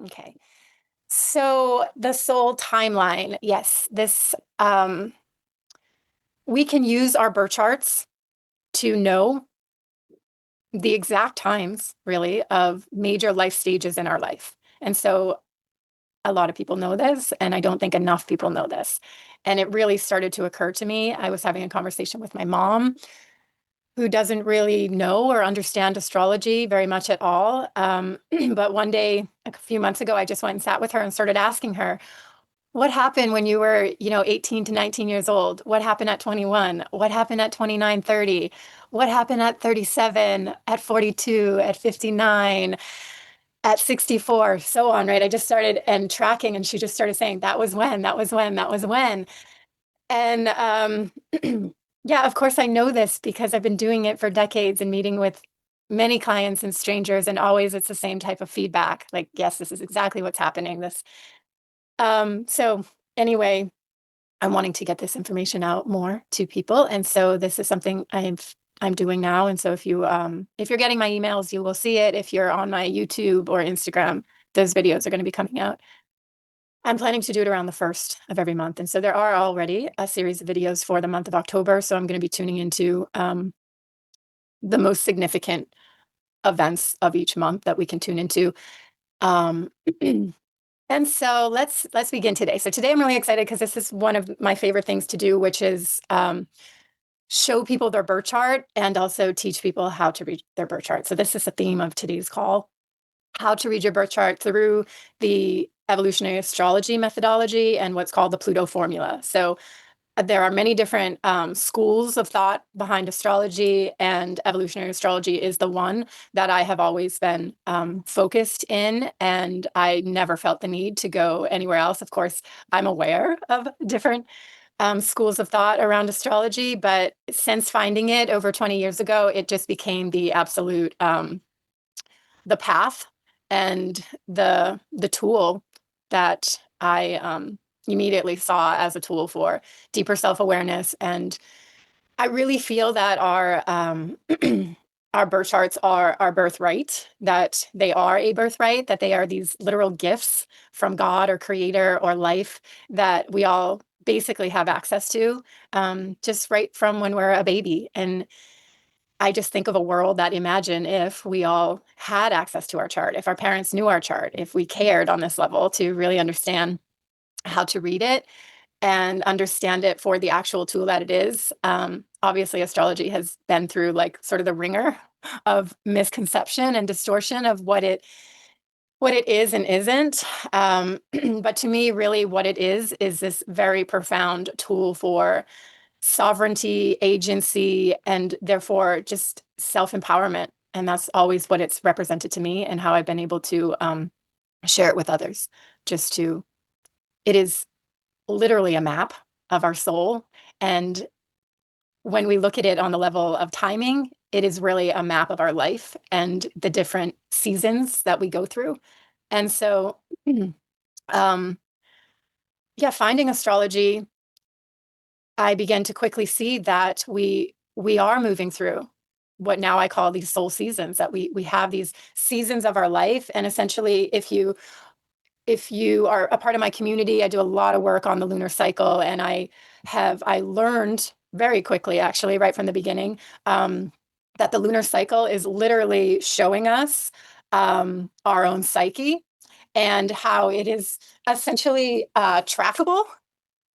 Okay. So the soul timeline, yes, this we can use our birth charts to know the exact times, really, of major life stages in our life. And so a lot of people know this, and I don't think enough people know this. And it really started to occur to me. I was having a conversation with my mom, who doesn't really know or understand astrology very much at all. But one day, a few months ago, I just went and sat with her and started asking her, what happened when you were, 18 to 19 years old? What happened at 21? What happened at 29, 30? What happened at 37, at 42, at 59, at 64, so on, right? I just started and tracking, and she just started saying, that was when, that was when, that was when. And yeah, of course, I know this because I've been doing it for decades and meeting with many clients and strangers, and always it's the same type of feedback. Like, yes, this is exactly what's happening. So anyway, I'm wanting to get this information out more to people. And so this is something I'm doing now. And so if you're getting my emails, you will see it. If you're on my YouTube or Instagram, those videos are going to be coming out. I'm planning to do it around the first of every month. And so there are already a series of videos for the month of October. So I'm going to be tuning into the most significant events of each month that we can tune into. Um, and so let's begin today. So today I'm really excited because this is one of my favorite things to do, which is show people their birth chart and also teach people how to read their birth chart. So this is the theme of today's call: how to read your birth chart through the evolutionary astrology methodology and what's called the Pluto formula. So there are many different schools of thought behind astrology, and evolutionary astrology is the one that I have always been focused in, and I never felt the need to go anywhere else. Of course, I'm aware of different schools of thought around astrology, but since finding it over 20 years ago, it just became the absolute the path and the tool that I immediately saw as a tool for deeper self-awareness. And I really feel that our our birth charts are our birthright, that they are a birthright, that they are these literal gifts from God or creator or life that we all basically have access to, just right from when we're a baby. And I just think of a world that, imagine if we all had access to our chart, if our parents knew our chart, if we cared on this level to really understand how to read it and understand it for the actual tool that it is. Obviously, astrology has been through like sort of the ringer of misconception and distortion of what it is and isn't. But to me, really, what it is this very profound tool for sovereignty, agency, and therefore just self-empowerment. And that's always what it's represented to me, and how I've been able to share it with others. Just to, it is literally a map of our soul. And when we look at it on the level of timing, it is really a map of our life and the different seasons that we go through. And so, um, yeah, finding astrology, I began to quickly see that we are moving through what now I call these soul seasons, that we have these seasons of our life. And essentially, if you are a part of my community, I do a lot of work on the lunar cycle, and I learned very quickly, actually, right from the beginning, that the lunar cycle is literally showing us our own psyche and how it is essentially trackable,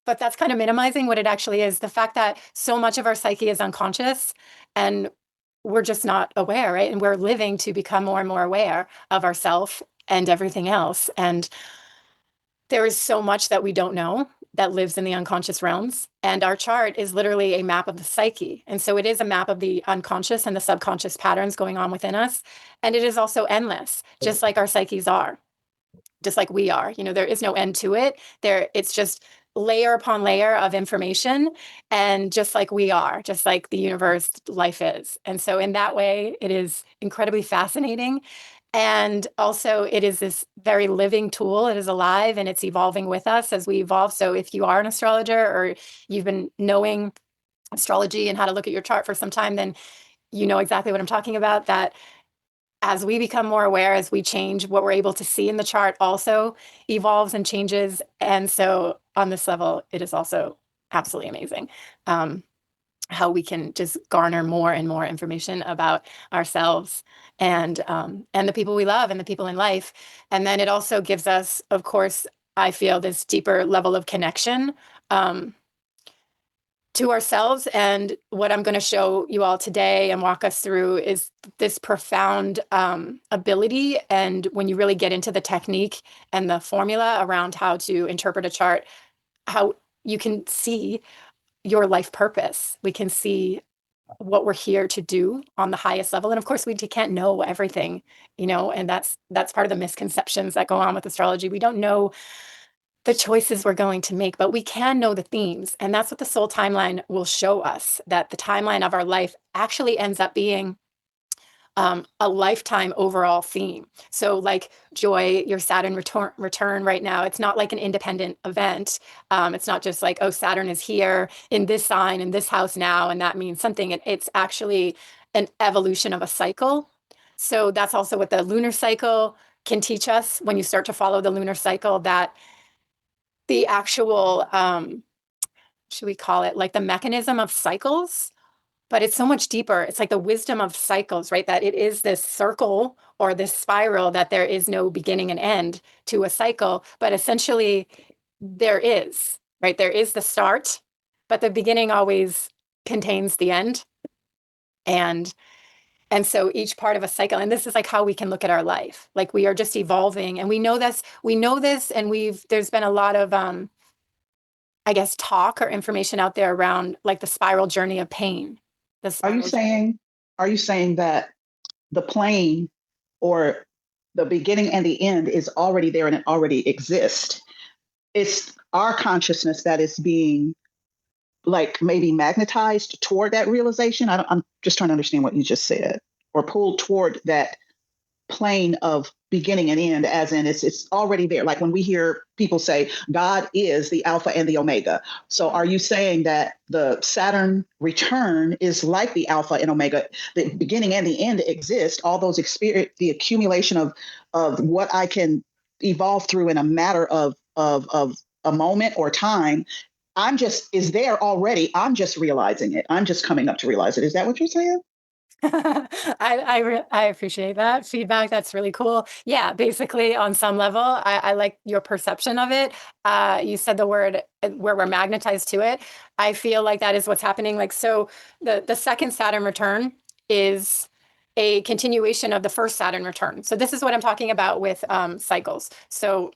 but that's kind of minimizing what it actually is. The fact that so much of our psyche is unconscious, and we're just not aware, right? And we're living to become more and more aware of ourself and everything else. And there is so much that we don't know that lives in the unconscious realms. And our chart is literally a map of the psyche. And so it is a map of the unconscious and the subconscious patterns going on within us. And it is also endless, just like our psyches are, just like we are. There is no end to it. It's just layer upon layer of information. And just like we are, just like the universe, life is. And so in that way, it is incredibly fascinating. And also, it is this very living tool. It is alive and it's evolving with us as we evolve. So if you are an astrologer, or you've been knowing astrology and how to look at your chart for some time, then you know exactly what I'm talking about. That as we become more aware, as we change, what we're able to see in the chart also evolves and changes. And so on this level, it is also absolutely amazing. How we can just garner more and more information about ourselves and the people we love and the people in life. And then it also gives us, of course, I feel this deeper level of connection to ourselves. And what I'm going to show you all today and walk us through is this profound ability. And when you really get into the technique and the formula around how to interpret a chart, how you can see your life purpose. We can see what we're here to do on the highest level. And of course, we can't know everything, and that's part of the misconceptions that go on with astrology. We don't know the choices we're going to make, but we can know the themes. And that's what the soul timeline will show us, that the timeline of our life actually ends up being a lifetime overall theme. So like joy, your Saturn return right now, it's not like an independent event. It's not just like, oh, Saturn is here in this sign, in this house now, and that means something. It's actually an evolution of a cycle. So that's also what the lunar cycle can teach us. When you start to follow the lunar cycle, that the actual, should we call it like the mechanism of cycles, but it's so much deeper. It's like the wisdom of cycles, right? That it is this circle or this spiral, that there is no beginning and end to a cycle, but essentially there is, right? There is the start, but the beginning always contains the end. And so each part of a cycle, and this is like how we can look at our life. Like we are just evolving, and we know this, and there's been a lot of I guess talk or information out there around like the spiral journey of pain. Are you saying that the plane or the beginning and the end is already there and it already exists? It's our consciousness that is being like maybe magnetized toward that realization. I'm just trying to understand what you just said, or pulled toward that plane of beginning and end, as in it's already there. Like when we hear people say God is the Alpha and the Omega. So are you saying that the Saturn return is like the Alpha and Omega? The beginning and the end exist. All those experience, the accumulation of what I can evolve through in a matter of a moment or time. Is there already. I'm just realizing it. I'm just coming up to realize it. Is that what you're saying? I appreciate that feedback. That's really cool. Yeah, basically, on some level, I like your perception of it. You said the word where we're magnetized to it. I feel like that is what's happening. Like, so the second Saturn return is a continuation of the first Saturn return. So this is what I'm talking about with cycles. So,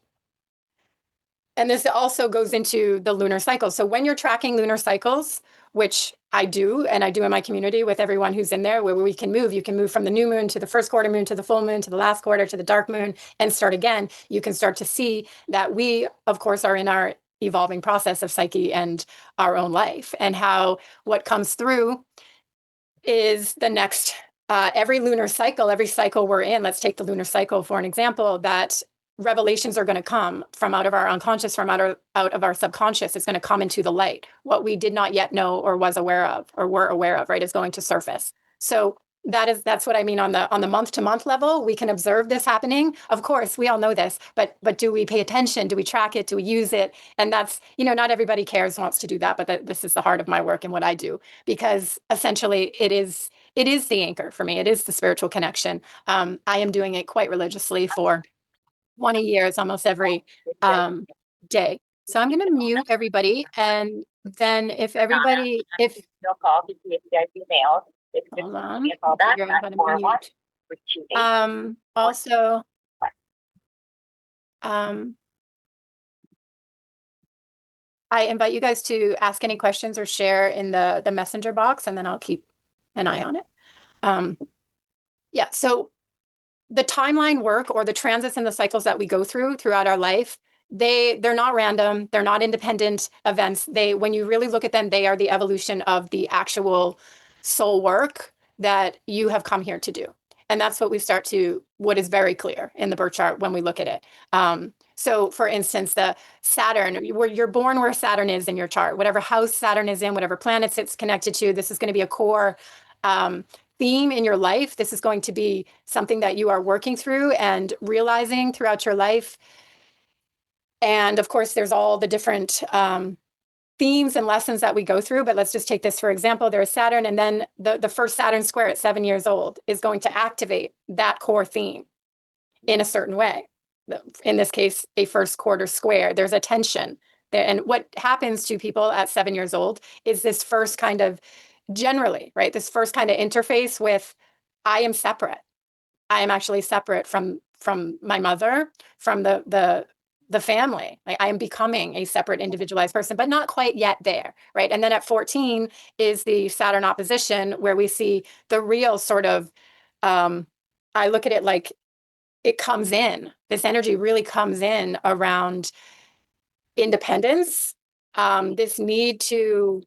and this also goes into the lunar cycle. So when you're tracking lunar cycles, which I do, and I do in my community with everyone who's in there, where we can move. You can move from the new moon to the first quarter moon to the full moon to the last quarter to the dark moon and start again. You can start to see that we, of course, are in our evolving process of psyche and our own life, and how what comes through is the next every lunar cycle, every cycle we're in. Let's take the lunar cycle for an example, that revelations are going to come from out of our unconscious, from out of our subconscious. It's going to come into the light. What we did not yet know or was aware of or were aware of, right, is going to surface. So that's what I mean on the month to month level. We can observe this happening. Of course, we all know this, but do we pay attention? Do we track it? Do we use it? And that's, not everybody wants to do that, but this is the heart of my work and what I do, because essentially it is the anchor for me. It is the spiritual connection. I am doing it quite religiously for 20 years, almost every day. So I'm going to mute everybody. And then if hold on, figure out how to mute. Also, I invite you guys to ask any questions or share in the messenger box, and then I'll keep an eye on it. Yeah, so the timeline work, or the transits and the cycles that we go throughout our life, they're not random. They're not independent events. When you really look at them, they are the evolution of the actual soul work that you have come here to do. And that's what is very clear in the birth chart when we look at it. So for instance, the Saturn, where you're born, where Saturn is in your chart, whatever house Saturn is in, whatever planets it's connected to, this is going to be a core theme in your life. This is going to be something that you are working through and realizing throughout your life. And of course, there's all the different themes and lessons that we go through. But let's just take this for example. There's Saturn, and then the first Saturn square at 7 years old is going to activate that core theme in a certain way. In this case, a first quarter square. There's a tension there. And what happens to people at 7 years old is this first kind of generally, right? This first kind of interface with I am separate. I am actually separate from my mother, from the family. Like I am becoming a separate individualized person, but not quite yet there, right? And then at 14 is the Saturn opposition where we see the real sort of I look at it like it comes in. This energy really comes in around independence, this need to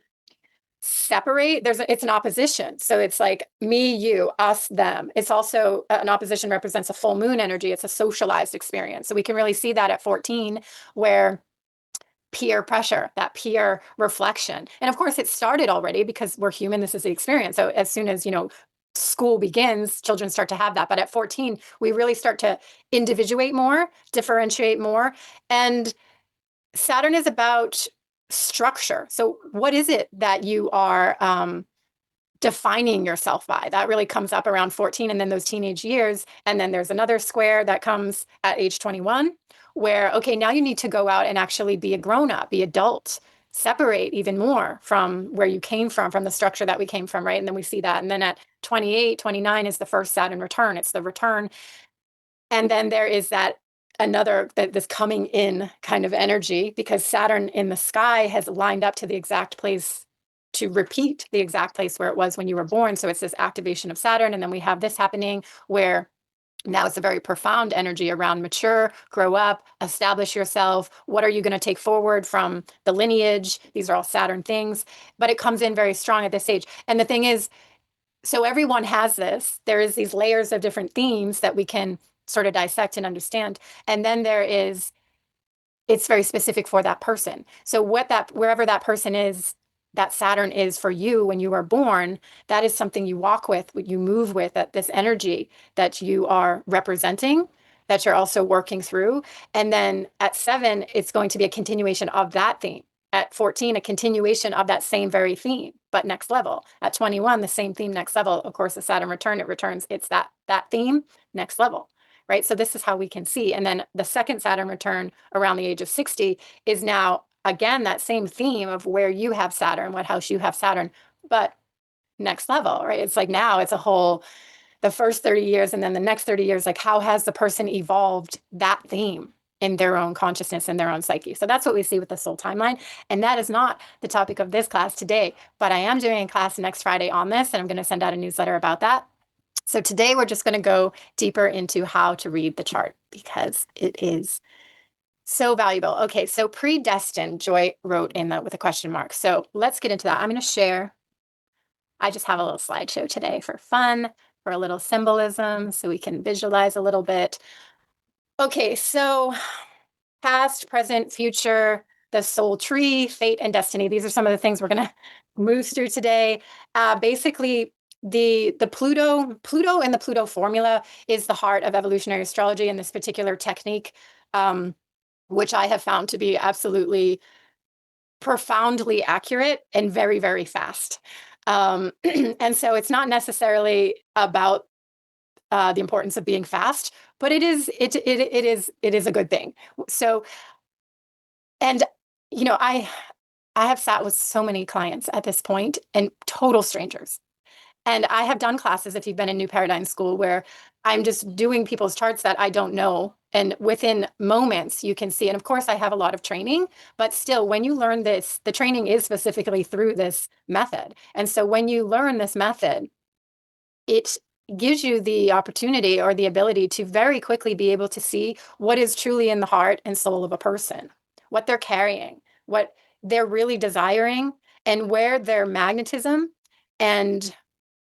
separate. It's an opposition. So it's like me, you, us, them. It's also an opposition represents a full moon energy. It's a socialized experience. So we can really see that at 14, where peer pressure, that peer reflection. And of course, it started already because we're human. This is the experience. So as soon as, school begins, children start to have that. But at 14, we really start to individuate more, differentiate more. And Saturn is about structure. So what is it that you are defining yourself by? That really comes up around 14 and then those teenage years. And then there's another square that comes at age 21 where, okay, now you need to go out and actually be a grown up, be adult, separate even more from where you came from the structure that we came from, right? And then we see that. And then at 28, 29 is the first Saturn return. It's the return. And then there is this coming in kind of energy because Saturn in the sky has lined up to the exact place to repeat the exact place where it was when you were born. So it's this activation of Saturn. And then we have this happening where now it's a very profound energy around mature, grow up, establish yourself. What are you going to take forward from the lineage? These are all Saturn things, but it comes in very strong at this age. And the thing is, so everyone has this. There is these layers of different themes that we can sort of dissect and understand. And then it's very specific for that person. So wherever that person is, that Saturn is for you when you are born, that is something you walk with, what you move with, that this energy that you are representing, that you're also working through. And then at 7, it's going to be a continuation of that theme. At 14, a continuation of that same very theme, but next level. At 21, the same theme, next level. Of course, the Saturn return, it returns, it's that theme, next level. Right. So this is how we can see. And then the second Saturn return around the age of 60 is now, again, that same theme of where you have Saturn, what house you have Saturn, but next level, right? It's like now it's the first 30 years and then the next 30 years, like how has the person evolved that theme in their own consciousness and their own psyche? So that's what we see with the soul timeline. And that is not the topic of this class today, but I am doing a class next Friday on this, and I'm going to send out a newsletter about that. So today we're just going to go deeper into how to read the chart because it is so valuable. Okay, so predestined, Joy wrote in that with a question mark. So let's get into that. I'm going to share. I just have a little slideshow today for fun, for a little symbolism, so we can visualize a little bit. Okay, so past, present, future, the soul tree, fate, and destiny. These are some of the things we're going to move through today. Basically, the Pluto and the Pluto formula is the heart of evolutionary astrology and this particular technique, which I have found to be absolutely profoundly accurate and very, very fast. And so it's not necessarily about the importance of being fast, but it is a good thing. So, and I have sat with so many clients at this point and total strangers. And I have done classes, if you've been in New Paradigm School, where I'm just doing people's charts that I don't know. And within moments, you can see. And of course, I have a lot of training, but still, when you learn this, the training is specifically through this method. And so when you learn this method, it gives you the opportunity or the ability to very quickly be able to see what is truly in the heart and soul of a person, what they're carrying, what they're really desiring, and where their magnetism and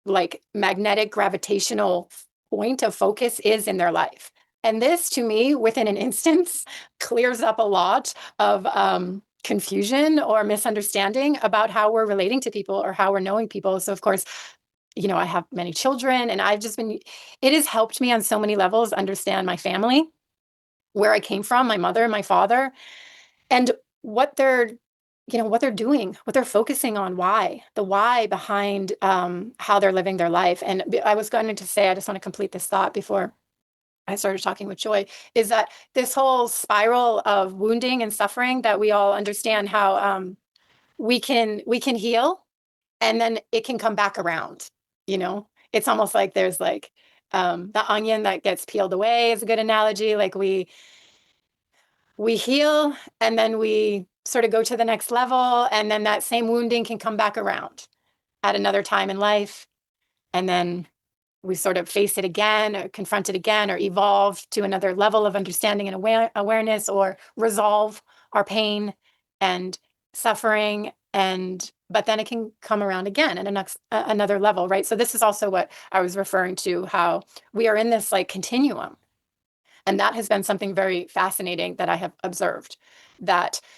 like magnetic gravitational point of focus is in their life. And this, to me, within an instance, clears up a lot of confusion or misunderstanding about how we're relating to people or how we're knowing people. So, of course, I have many children, and it has helped me on so many levels understand my family, where I came from, my mother, my father, and what they're, what they're doing, what they're focusing on, the why behind how they're living their life. And I was going to say, I just want to complete this thought before I started talking with Joy, is that this whole spiral of wounding and suffering that we all understand how we can heal, and then it can come back around. It's almost like there's like the onion that gets peeled away is a good analogy. Like we heal, and then we sort of go to the next level, and then that same wounding can come back around at another time in life, and then we sort of face it again, or confront it again, or evolve to another level of understanding and awareness, or resolve our pain and suffering. But then it can come around again at another level, right? So this is also what I was referring to, how we are in this like continuum. And that has been something very fascinating that I have observed.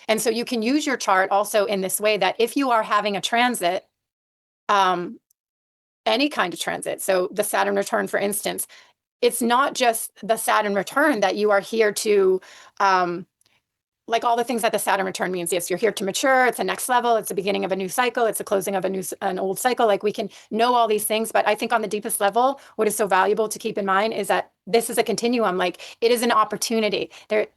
And so you can use your chart also in this way, that if you are having a transit, um, any kind of transit, so the Saturn return, for instance, it's not just the Saturn return that you are here to, like all the things that the Saturn return means. Yes, you're here to mature. It's a next level. It's the beginning of a new cycle. It's a closing of an old cycle. Like we can know all these things, but I think on the deepest level, what is so valuable to keep in mind is that this is a continuum. Like it is an opportunity.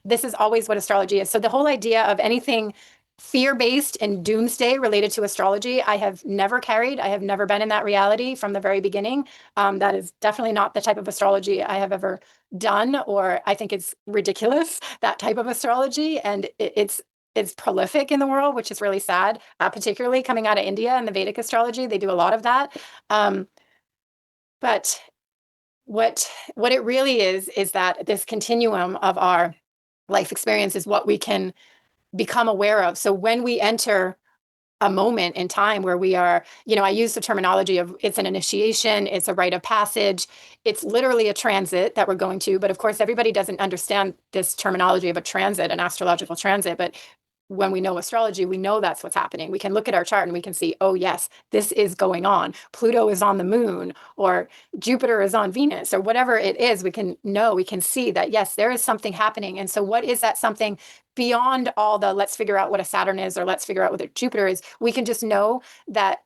This is always what astrology is. So the whole idea of anything fear-based and doomsday related to astrology, I have never carried. I have never been in that reality from the very beginning. That is definitely not the type of astrology I have ever done, or I think it's ridiculous, that type of astrology. And it's prolific in the world, which is really sad, particularly coming out of India and the Vedic astrology. They do a lot of that. But what it really is that this continuum of our life experience is what we can become aware of. So when we enter a moment in time where we are, I use the terminology of it's an initiation, it's a rite of passage, it's literally a transit that we're going to. But of course, everybody doesn't understand this terminology of a transit, an astrological transit. But when we know astrology, we know that's what's happening. We can look at our chart and we can see, oh, yes, this is going on. Pluto is on the moon, or Jupiter is on Venus, or whatever it is. We can know, we can see that, yes, there is something happening. And so what is that something beyond all the let's figure out what a Saturn is, or let's figure out what a Jupiter is? We can just know that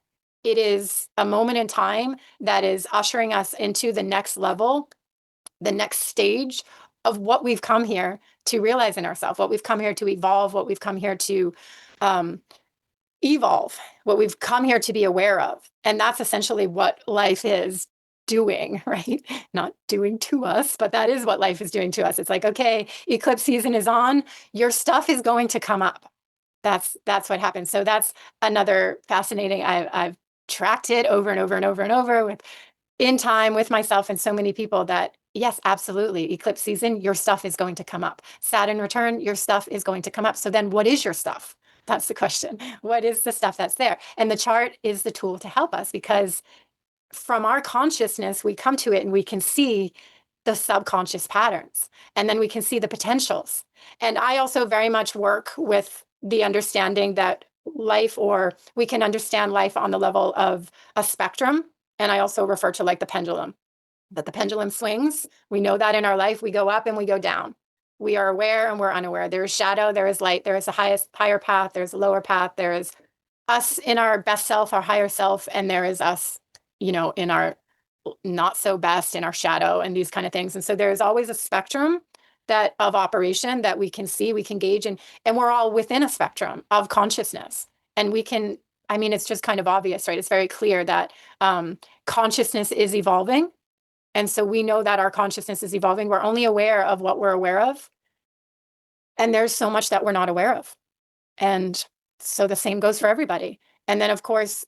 it is a moment in time that is ushering us into the next level, the next stage of what we've come here to realize in ourselves, what we've come here to evolve, what we've come here to um, evolve, what we've come here to be aware of. And that's essentially what life is doing, right? Not doing to us, but that is what life is doing to us. It's like, okay, eclipse season is on, your stuff is going to come up. That's what happens. So that's another fascinating, I've tracked it over and over and over and over with in time with myself and so many people, that yes, absolutely, eclipse season, your stuff is going to come up. Saturn return, your stuff is going to come up. So then what is your stuff? That's the question. What is the stuff that's there? And the chart is the tool to help us, because from our consciousness, we come to it and we can see the subconscious patterns, and then we can see the potentials. And I also very much work with the understanding that life, or we can understand life on the level of a spectrum. And I also refer to like the pendulum, that the pendulum swings. We know that in our life, we go up and we go down. We are aware and we're unaware. There is shadow, there is light, there is a higher path, there's a lower path, there is us in our best self, our higher self, and there is us, in our not so best, in our shadow, and these kind of things. And so there's always a spectrum that of operation that we can see, we can gauge, and we're all within a spectrum of consciousness. And we can, I mean, it's just kind of obvious, right? It's very clear that consciousness is evolving. And so we know that our consciousness is evolving. We're only aware of what we're aware of. And there's so much that we're not aware of. And so the same goes for everybody. And then, of course,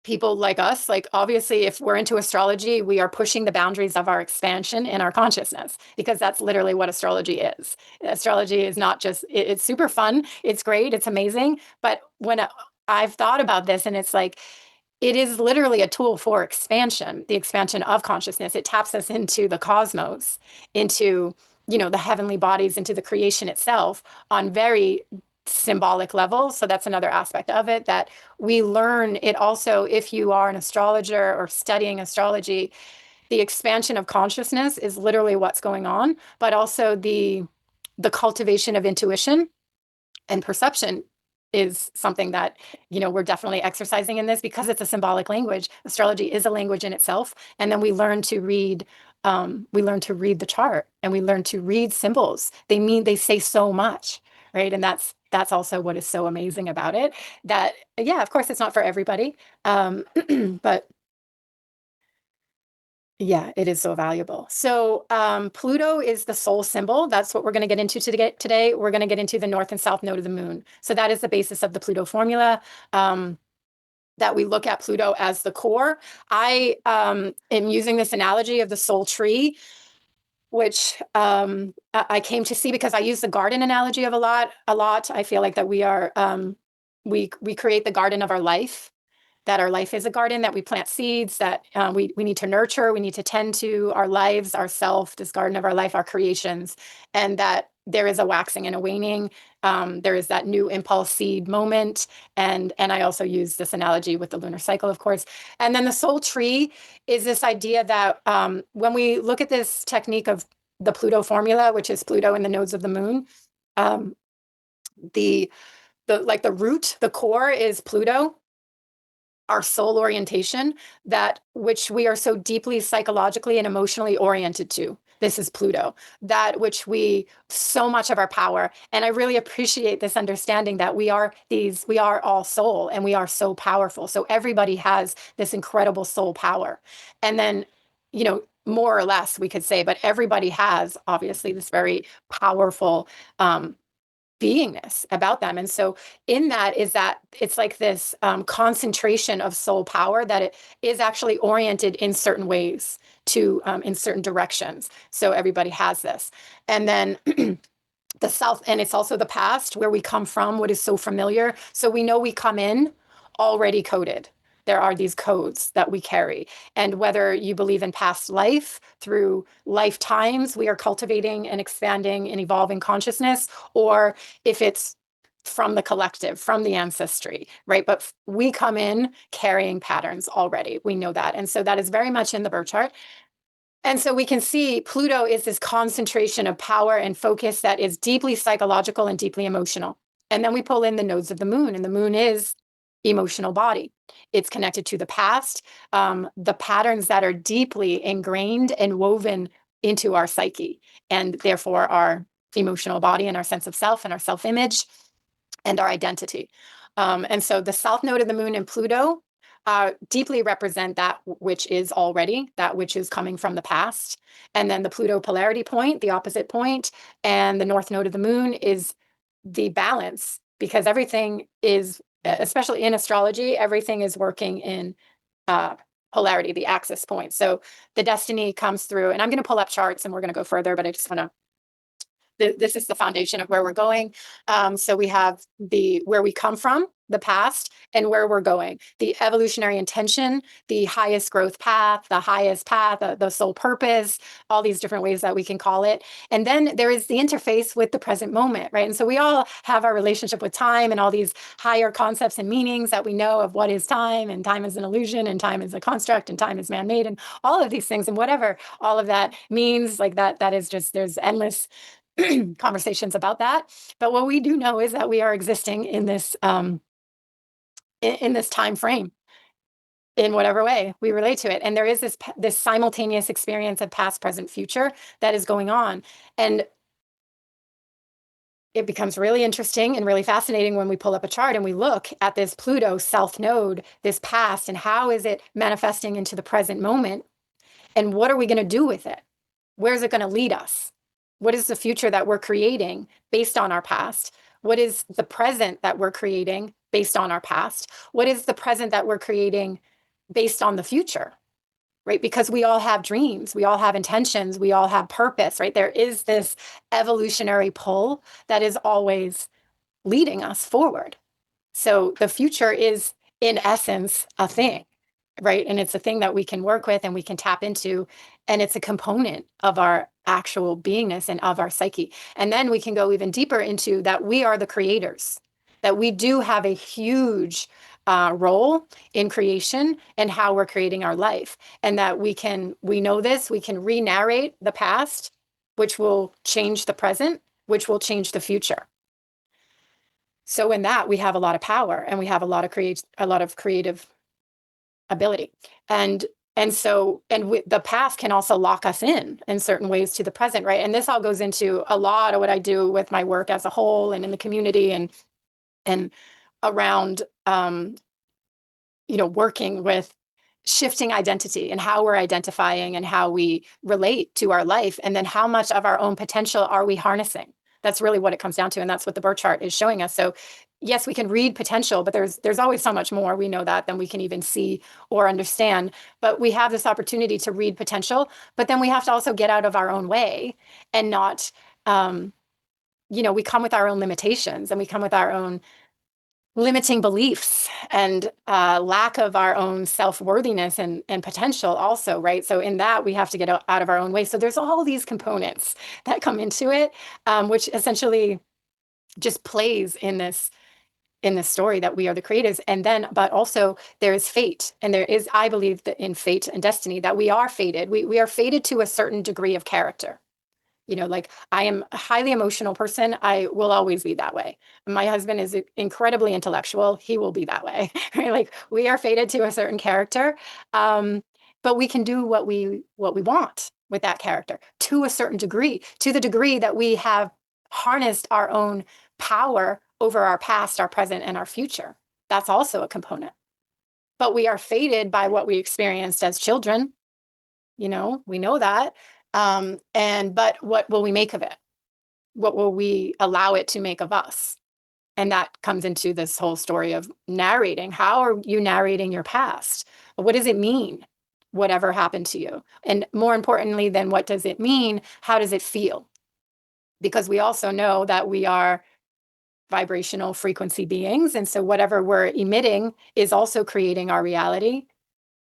people like us, like obviously, if we're into astrology, we are pushing the boundaries of our expansion in our consciousness, because that's literally what astrology is. Astrology is not just, it's super fun. It's great. It's amazing. But when I've thought about this, and it's like, it is literally a tool for expansion, the expansion of consciousness. It taps us into the cosmos, into, the heavenly bodies, into the creation itself on very symbolic level. So that's another aspect of it, that we learn it also. If you are an astrologer or studying astrology, the expansion of consciousness is literally what's going on, but also the cultivation of intuition and perception is something that, we're definitely exercising in this, because it's a symbolic language. Astrology is a language in itself. And then we learn to read the chart, and we learn to read symbols. They say so much, right? And that's also what is so amazing about it. That, yeah, of course, it's not for everybody, but yeah, it is so valuable. So Pluto is the soul symbol. That's what we're going to get into today. We're going to get into the north and south node of the moon. So that is the basis of the Pluto formula. That we look at Pluto as the core. I am using this analogy of the soul tree, which I came to see because I use the garden analogy of a lot. I feel like that we are we create the garden of our life, that our life is a garden, that we plant seeds, that we need to nurture, we need to tend to our lives, ourself, this garden of our life, our creations, and that there is a waxing and a waning. There is that new impulse seed moment. And I also use this analogy with the lunar cycle, of course. And then the soul tree is this idea that when we look at this technique of the Pluto formula, which is Pluto in the nodes of the moon, um, the the root, the core is Pluto, our soul orientation, that which we are so deeply psychologically and emotionally oriented to. This is Pluto, that which we so much of our power. And I really appreciate this understanding that we are all soul, and we are so powerful. So everybody has this incredible soul power. And then, more or less we could say, but everybody has obviously this very powerful beingness about them. And so in that is that it's like this concentration of soul power, that it is actually oriented in certain ways to in certain directions. So everybody has this. And then the South, and it's also the past, where we come from, what is so familiar. So we know we come in already coded. There are these codes that we carry. And whether you believe in past life, through lifetimes, we are cultivating and expanding and evolving consciousness, or if it's from the collective, from the ancestry, right? But we come in carrying patterns already. We know that. And so that is very much in the birth chart. And so we can see Pluto is this concentration of power and focus that is deeply psychological and deeply emotional. And then we pull in the nodes of the moon, and the moon is emotional body. It's connected to the past, the patterns that are deeply ingrained and woven into our psyche, and therefore our emotional body and our sense of self and our self-image and our identity. And so the south node of the moon and Pluto deeply represent that which is already, that which is coming from the past. And then the Pluto polarity point, the opposite point, and the north node of the moon is the balance, because everything is, especially in astrology, everything is working in polarity, the axis point. So the destiny comes through, and I'm going to pull up charts and we're going to go further, but I just want to this is the foundation of where we're going. So we have where we come from, the past, and where we're going. The evolutionary intention, the highest growth path, the highest path, the soul purpose, all these different ways that we can call it. And then there is the interface with the present moment, right? And so we all have our relationship with time and all these higher concepts and meanings that we know of what is time, and time is an illusion, and time is a construct, and time is man-made, and all of these things, and whatever all of that means, like that is just, there's endless conversations about that. But what we do know is that we are existing in this in this time frame, in whatever way we relate to it, and there is this simultaneous experience of past, present, future that is going on. And it becomes really interesting and really fascinating when we pull up a chart and we look at this Pluto south node, this past, and how is it manifesting into the present moment, and what are we going to do with it? Where's it going to lead us? What is the future that we're creating based on our past? What is the present that we're creating based on our past? What is the present that we're creating based on the future? Right? Because we all have dreams, we all have intentions, we all have purpose, right? There is this evolutionary pull that is always leading us forward. So the future is, in essence, a thing, right? And it's a thing that we can work with and we can tap into. And it's a component of our actual beingness and of our psyche. And then we can go even deeper into that we are the creators, that we do have a huge role in creation and how we're creating our life. And that we know this, we can re-narrate the past, which will change the present, which will change the future. So in that we have a lot of power and we have a lot of creative ability. And the past can also lock us in certain ways to the present, right? And this all goes into a lot of what I do with my work as a whole and in the community and around working with shifting identity and how we're identifying and how we relate to our life, and then how much of our own potential are we harnessing. That's really what it comes down to, and that's what the birth chart is showing us. So yes, we can read potential, but there's always so much more, we know that, than we can even see or understand. But we have this opportunity to read potential, but then we have to also get out of our own way and not we come with our own limitations, and we come with our own limiting beliefs and lack of our own self-worthiness and potential also, right? So in that, we have to get out of our own way. So there's all these components that come into it, which essentially just plays in this story that we are the creators. And then, but also there is fate. And there is, I believe that in fate and destiny, that we are fated. We are fated to a certain degree of character. Like I am a highly emotional person. I will always be that way. My husband is incredibly intellectual. He will be that way, right? Like we are fated to a certain character. But we can do what we want with that character to a certain degree, to the degree that we have harnessed our own power over our past, our present, and our future. That's also a component. But we are fated by what we experienced as children. We know that. But what will we make of it? What will we allow it to make of us? And that comes into this whole story of narrating. How are you narrating your past? What does it mean? Whatever happened to you? And more importantly than what does it mean, how does it feel? Because we also know that we are vibrational frequency beings. And so whatever we're emitting is also creating our reality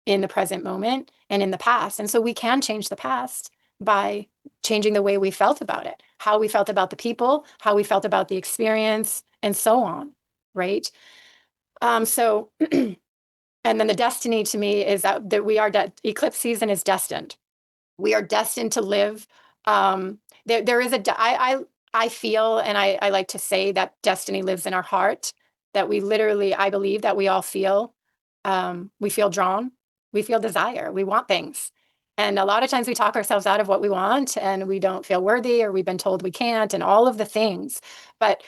in the present moment and in the past. And so we can change the past by changing the way we felt about it, how we felt about the people, how we felt about the experience, and so on, right? So, and then the destiny to me is that we are, eclipse season is destined. We are destined to live. There is I feel, and I like to say that destiny lives in our heart, that we literally, I believe that we all feel, we feel drawn, we feel desire, we want things. And a lot of times we talk ourselves out of what we want and we don't feel worthy, or we've been told we can't, and all of the things. But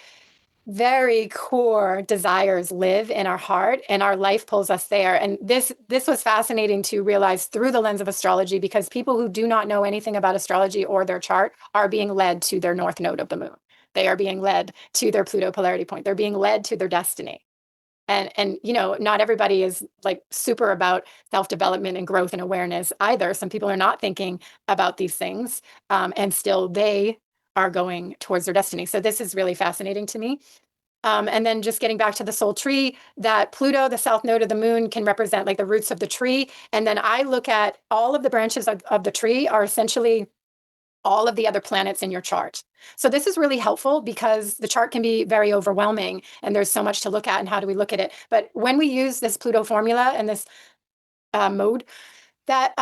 very core desires live in our heart, and our life pulls us there. And this was fascinating to realize through the lens of astrology, because people who do not know anything about astrology or their chart are being led to their north node of the moon. They are being led to their Pluto polarity point. They're being led to their destiny. And not everybody is like super about self-development and growth and awareness either. Some people are not thinking about these things, and still they are going towards their destiny. So this is really fascinating to me. And then just getting back to the soul tree, that Pluto, the south node of the moon, can represent like the roots of the tree. And then I look at all of the branches of the tree are essentially all of the other planets in your chart. So this is really helpful because the chart can be very overwhelming and there's so much to look at, and how do we look at it? But when we use this Pluto formula and this mode, that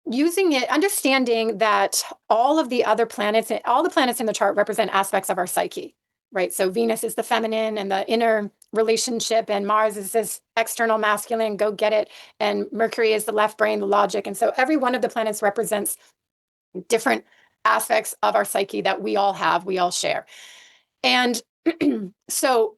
using it, understanding that all the planets in the chart represent aspects of our psyche, right? So Venus is the feminine and the inner relationship, and Mars is this external masculine, go get it, and Mercury is the left brain, the logic. And so every one of the planets represents different aspects of our psyche that we all have, we all share. And so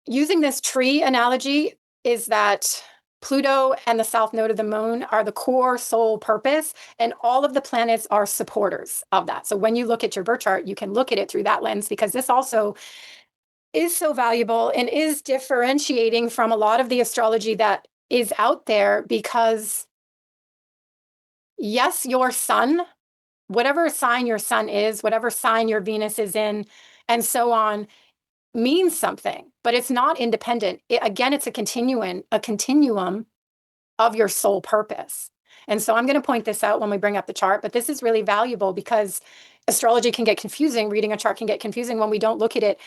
using this tree analogy is that Pluto and the south node of the moon are the core soul purpose, and all of the planets are supporters of that. So when you look at your birth chart, you can look at it through that lens, because this also is so valuable and is differentiating from a lot of the astrology that is out there. Because yes, your sun, whatever sign your sun is, whatever sign your Venus is in, and so on, means something, but it's not independent. Again, it's a continuum of your soul purpose. And so I'm going to point this out when we bring up the chart, but this is really valuable because astrology can get confusing. Reading a chart can get confusing when we don't look at it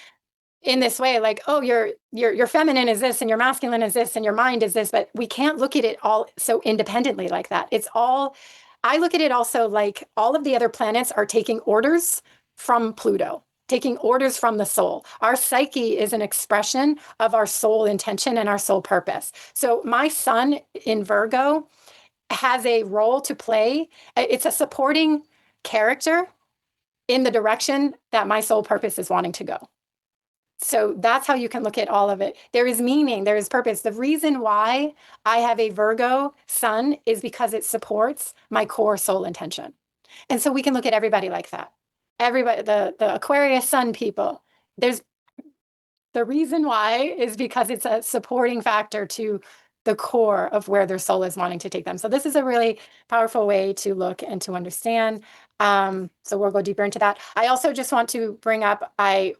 in this way, like, oh, your feminine is this and your masculine is this and your mind is this, but we can't look at it all so independently like that. It's all, I look at it also like all of the other planets are taking orders from Pluto, taking orders from the soul. Our psyche is an expression of our soul intention and our soul purpose. So my sun in Virgo has a role to play. It's a supporting character in the direction that my soul purpose is wanting to go. So that's how you can look at all of it. There is meaning, there is purpose. The reason why I have a Virgo sun is because it supports my core soul intention. And so we can look at everybody like that. Everybody, the Aquarius sun people, there's the reason why is because it's a supporting factor to the core of where their soul is wanting to take them. So this is a really powerful way to look and to understand. So we'll go deeper into that. I also just want to bring up, I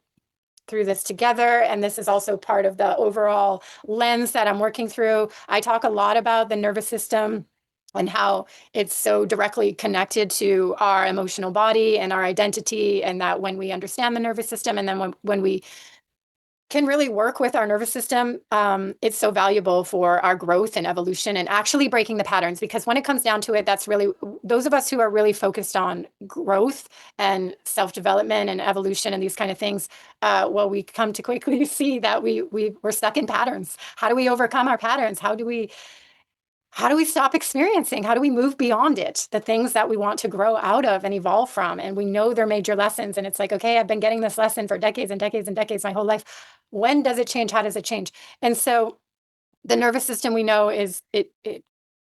through this together. And this is also part of the overall lens that I'm working through. I talk a lot about the nervous system and how it's so directly connected to our emotional body and our identity. And that when we understand the nervous system, and then when we can really work with our nervous system, it's so valuable for our growth and evolution and actually breaking the patterns. Because when it comes down to it, that's really those of us who are really focused on growth and self-development and evolution and these kind of things. Well, we come to quickly see that we're stuck in patterns. How do we overcome our patterns? How do we stop experiencing? How do we move beyond it? The things that we want to grow out of and evolve from. And we know they're major lessons. And it's like, okay, I've been getting this lesson for decades and decades and decades, my whole life. When does it change? How does it change? And so the nervous system we know is it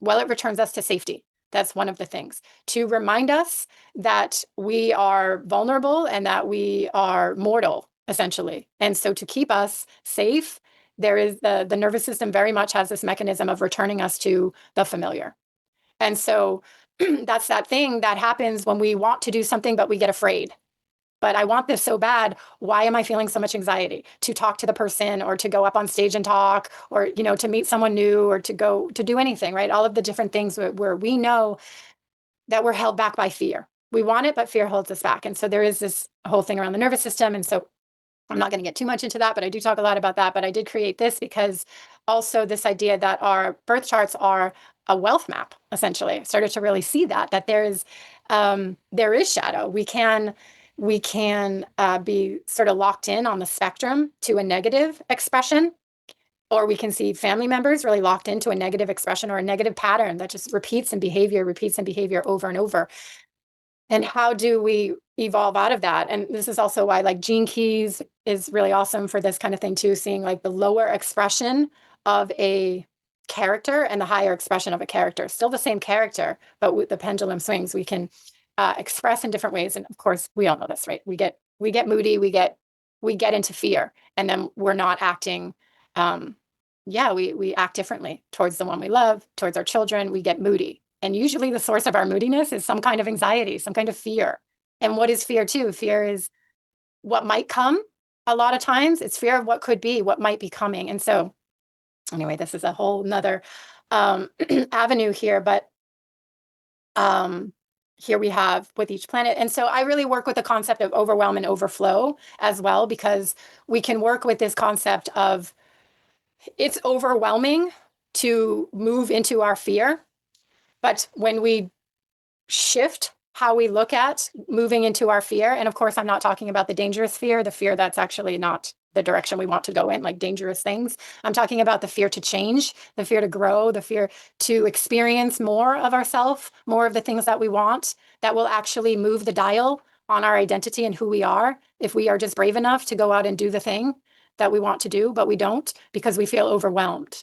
returns us to safety. That's one of the things to remind us that we are vulnerable and that we are mortal, essentially. And so to keep us safe, there is the nervous system very much has this mechanism of returning us to the familiar. And so that's that thing that happens when we want to do something, but we get afraid. But I want this so bad. Why am I feeling so much anxiety to talk to the person or to go up on stage and talk or, to meet someone new or to go to do anything, right? All of the different things where we know that we're held back by fear. We want it, but fear holds us back. And so there is this whole thing around the nervous system. And so I'm not going to get too much into that, but I do talk a lot about that. But I did create this because also this idea that our birth charts are a wealth map, essentially. I started to really see that there is shadow. We can be sort of locked in on the spectrum to a negative expression, or we can see family members really locked into a negative expression or a negative pattern that just repeats in behavior over and over. And how do we evolve out of that? And this is also why like Gene Keys is really awesome for this kind of thing too, seeing like the lower expression of a character and the higher expression of a character. Still the same character, but with the pendulum swings, we can express in different ways. And of course, we all know this, right? We get moody, we get into fear, and then we're not acting. We act differently towards the one we love, towards our children. We get moody. And usually the source of our moodiness is some kind of anxiety, some kind of fear. And what is fear too? Fear is what might come. A lot of times it's fear of what could be, what might be coming. And so anyway, this is a whole nother avenue here, but here we have with each planet. And so I really work with the concept of overwhelm and overflow as well, because we can work with this concept of it's overwhelming to move into our fear. But when we shift how we look at moving into our fear, and of course, I'm not talking about the dangerous fear, the fear that's actually not the direction we want to go in, like dangerous things. I'm talking about the fear to change, the fear to grow, the fear to experience more of ourselves, more of the things that we want, that will actually move the dial on our identity and who we are, if we are just brave enough to go out and do the thing that we want to do, but we don't because we feel overwhelmed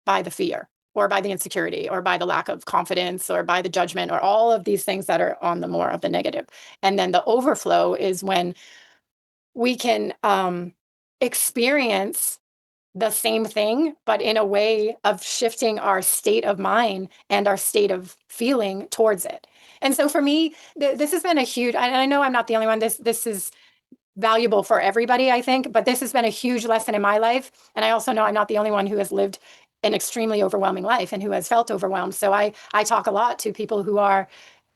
by the fear or by the insecurity or by the lack of confidence or by the judgment or all of these things that are on the more of the negative. And then the overflow is when we can experience the same thing, but in a way of shifting our state of mind and our state of feeling towards it. And so for me, this has been a huge, I know I'm not the only one, this is valuable for everybody, I think, but this has been a huge lesson in my life. And I also know I'm not the only one who has lived an extremely overwhelming life and who has felt overwhelmed. So I talk a lot to people who are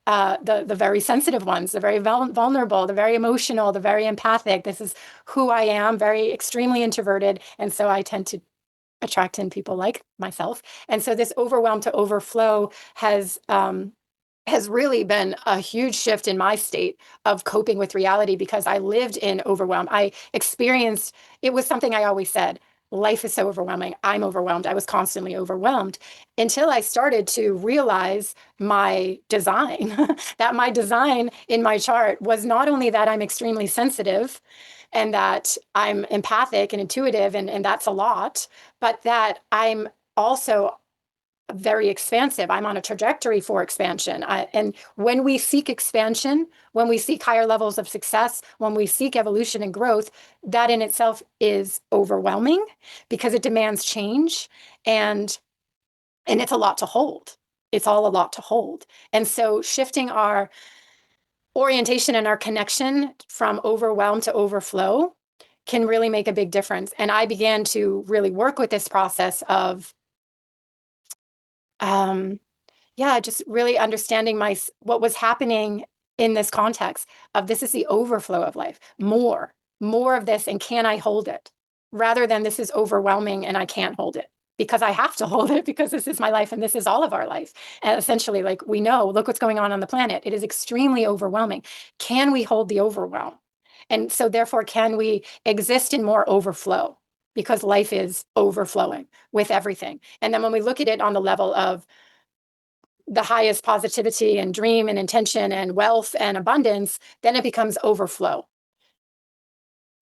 the very sensitive ones, the very vulnerable, the very emotional, the very empathic. This is who I am, very extremely introverted. And so I tend to attract in people like myself. And so this overwhelm to overflow has really been a huge shift in my state of coping with reality because I lived in overwhelm. I experienced, it was something I always said, life is so overwhelming. I'm overwhelmed. I was constantly overwhelmed until I started to realize my design, that my design in my chart was not only that I'm extremely sensitive and that I'm empathic and intuitive, and that's a lot, but that I'm also very expansive. I'm on a trajectory for expansion. And when we seek expansion, when we seek higher levels of success, when we seek evolution and growth, that in itself is overwhelming because it demands change and it's a lot to hold. It's all a lot to hold. And so shifting our orientation and our connection from overwhelm to overflow can really make a big difference. And I began to really work with this process of um, yeah, just really understanding what was happening in this context of this is the overflow of life, more of this, and can I hold it, rather than this is overwhelming and I can't hold it because I have to hold it because this is my life and this is all of our life. And essentially, like we know, look what's going on the planet. It is extremely overwhelming. Can we hold the overwhelm? And so therefore, can we exist in more overflow? Because life is overflowing with everything. And then when we look at it on the level of the highest positivity and dream and intention and wealth and abundance, then it becomes overflow.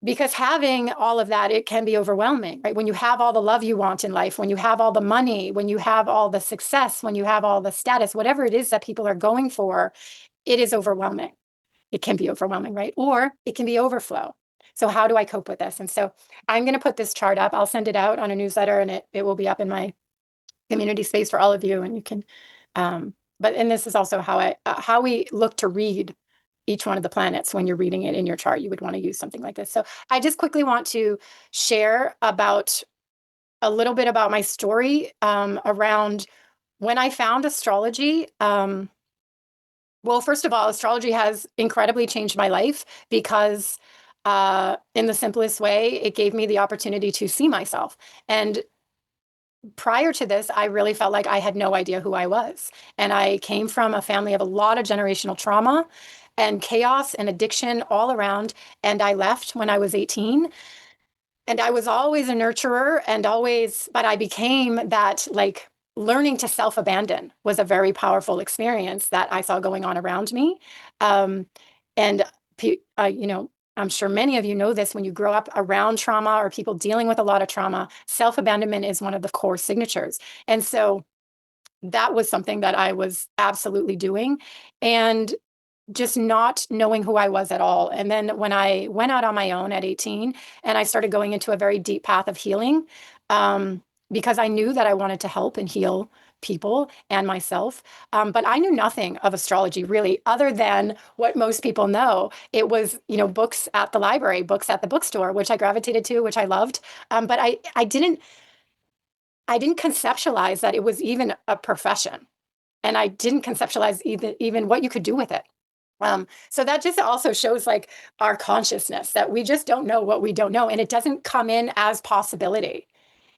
Because having all of that, it can be overwhelming, right? When you have all the love you want in life, when you have all the money, when you have all the success, when you have all the status, whatever it is that people are going for, it is overwhelming. It can be overwhelming, right? Or it can be overflow. So how do I cope with this? And so I'm going to put this chart up. I'll send it out on a newsletter and it will be up in my community space for all of you, and you can but and this is also how we look to read each one of the planets. When you're reading it in your chart, you would want to use something like this. So I just quickly want to share about a little bit about my story around when I found astrology. Well, first of all, astrology has incredibly changed my life because in the simplest way, it gave me the opportunity to see myself. And prior to this, I really felt like I had no idea who I was. And I came from a family of a lot of generational trauma and chaos and addiction all around. And I left when I was 18. And I was always a nurturer and always, but I became that, like, learning to self abandon was a very powerful experience that I saw going on around me. Um, and, you know, I'm sure many of you know this. When you grow up around trauma or people dealing with a lot of trauma, self abandonment is one of the core signatures. And so that was something that I was absolutely doing. And just not knowing who I was at all. And then when I went out on my own at 18 and I started going into a very deep path of healing, because I knew that I wanted to help and heal people and myself. But I knew nothing of astrology really, other than what most people know. It was, you know, books at the library, books at the bookstore, which I gravitated to, which I loved. But I didn't conceptualize that it was even a profession. And I didn't conceptualize even what you could do with it. So that just also shows like our consciousness that we just don't know what we don't know. And it doesn't come in as possibility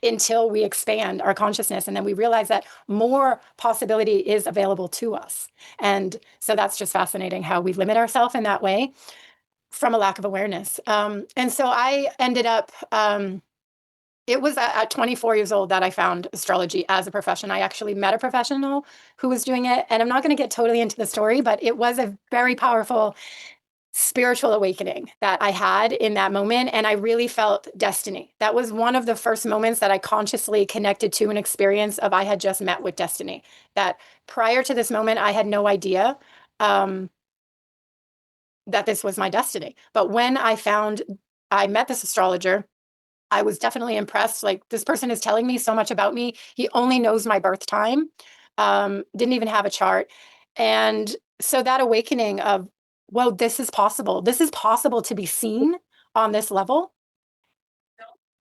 until we expand our consciousness. And then we realize that more possibility is available to us. And so that's just fascinating how we limit ourselves in that way from a lack of awareness. And so I ended up, it was at 24 years old that I found astrology as a profession. I actually met a professional who was doing it. And I'm not going to get totally into the story, but it was a very powerful spiritual awakening that I had in that moment. And I really felt destiny. That was one of the first moments that I consciously connected to an experience of I had just met with destiny. That prior to this moment, I had no idea that this was my destiny. But when I met this astrologer, I was definitely impressed. Like, this person is telling me so much about me. He only knows my birth time, didn't even have a chart. And so that awakening of, whoa, this is possible. This is possible to be seen on this level.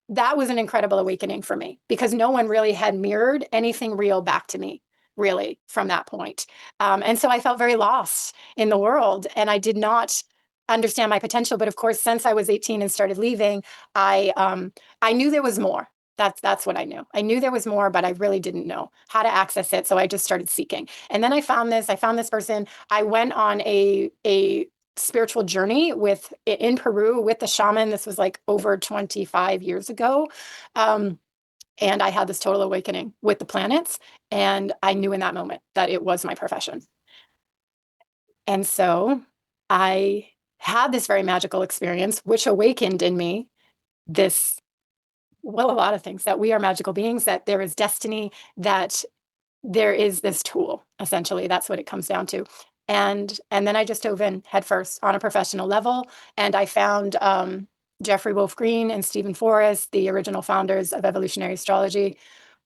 that was an incredible awakening for me because no one really had mirrored anything real back to me, really, from that point. And so I felt very lost in the world, and I did not understand my potential. But of course, since I was 18 and started leaving, I knew there was more. That's what I knew. I knew there was more, but I really didn't know how to access it. So I just started seeking. And then I found this. I found this person. I went on a spiritual journey with in Peru with the shaman. This was like over 25 years ago. And I had this total awakening with the planets. And I knew in that moment that it was my profession. And so I had this very magical experience, which awakened in me this, well, a lot of things, that we are magical beings, that there is destiny, that there is this tool. Essentially, that's what it comes down to. And then I just dove in headfirst on a professional level, and I found Jeffrey Wolf Green and Stephen Forrest, the original founders of Evolutionary Astrology.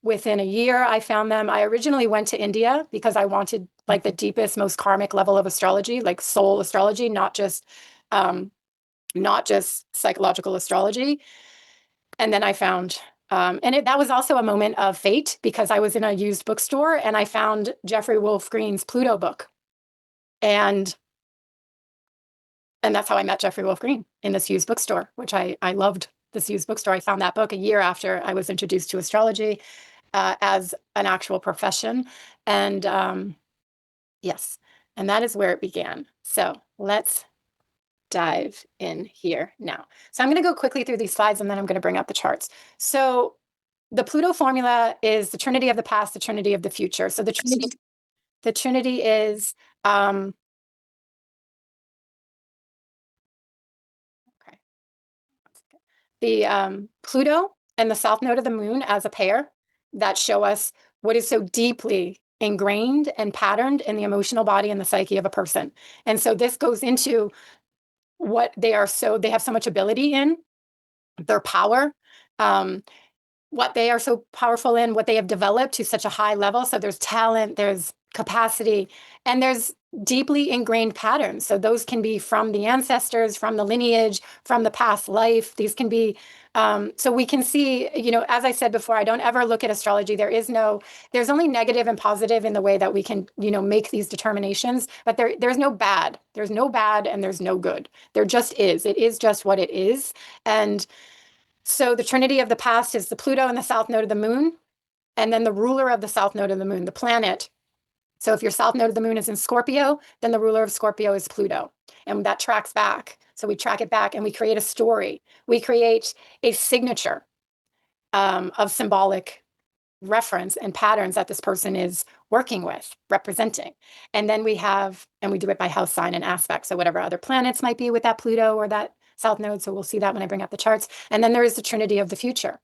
Within a year, I found them. I originally went to India because I wanted like the deepest, most karmic level of astrology, like soul astrology, not just psychological astrology. And then I found that was also a moment of fate because I was in a used bookstore and I found Jeffrey Wolf Green's Pluto book. And that's how I met Jeffrey Wolf Green, in this used bookstore, which I loved. This used bookstore. I found that book a year after I was introduced to astrology as an actual profession. And yes, and that is where it began. So let's dive in here now. So I'm going to go quickly through these slides and then I'm going to bring up the charts. So the Pluto formula is the trinity of the past, the trinity of the future. So the trinity is okay. The Pluto and the south node of the moon as a pair that show us what is so deeply ingrained and patterned in the emotional body and the psyche of a person. And so this goes into what they have so much ability in, their power, what they are so powerful in, what they have developed to such a high level. So there's talent, there's capacity, and there's deeply ingrained patterns. So those can be from the ancestors, from the lineage, from the past life. These can be, so we can see, as I said before, I don't ever look at astrology. There's only negative and positive in the way that we can, make these determinations, but there's no bad. There's no bad and there's no good. There just is. It is just what it is. And so the trinity of the past is the Pluto and the south node of the moon, and then the ruler of the south node of the moon, the planet. So if your south node of the moon is in Scorpio, then the ruler of Scorpio is Pluto. And that tracks back. So we track it back and we create a story. We create a signature of symbolic reference and patterns that this person is working with, representing. And then we do it by house sign and aspect. So whatever other planets might be with that Pluto or that south node. So we'll see that when I bring up the charts. And then there is the trinity of the future.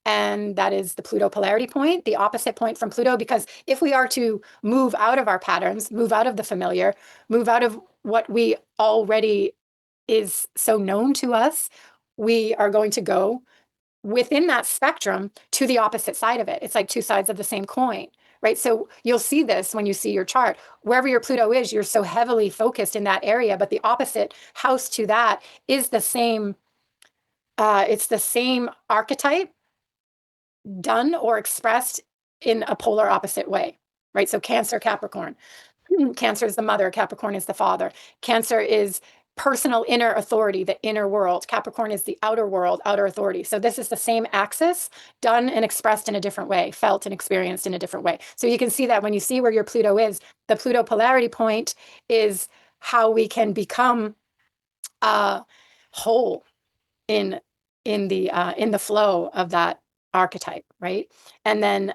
And that is the Pluto polarity point, the opposite point from Pluto, because if we are to move out of our patterns, move out of the familiar, move out of what we already is so known to us, we are going to go within that spectrum to the opposite side of it. It's like two sides of the same coin, right? So you'll see this when you see your chart. Wherever your Pluto is, you're so heavily focused in that area, but the opposite house to that is the same. It's the same archetype done or expressed in a polar opposite way, right? So Cancer, Capricorn. Cancer is the mother, Capricorn is the father. Cancer is personal inner authority, the inner world. Capricorn is the outer world, outer authority. So this is the same axis done and expressed in a different way, felt and experienced in a different way. So you can see that when you see where your Pluto is, the Pluto polarity point is how we can become whole in the flow of that archetype, right? And then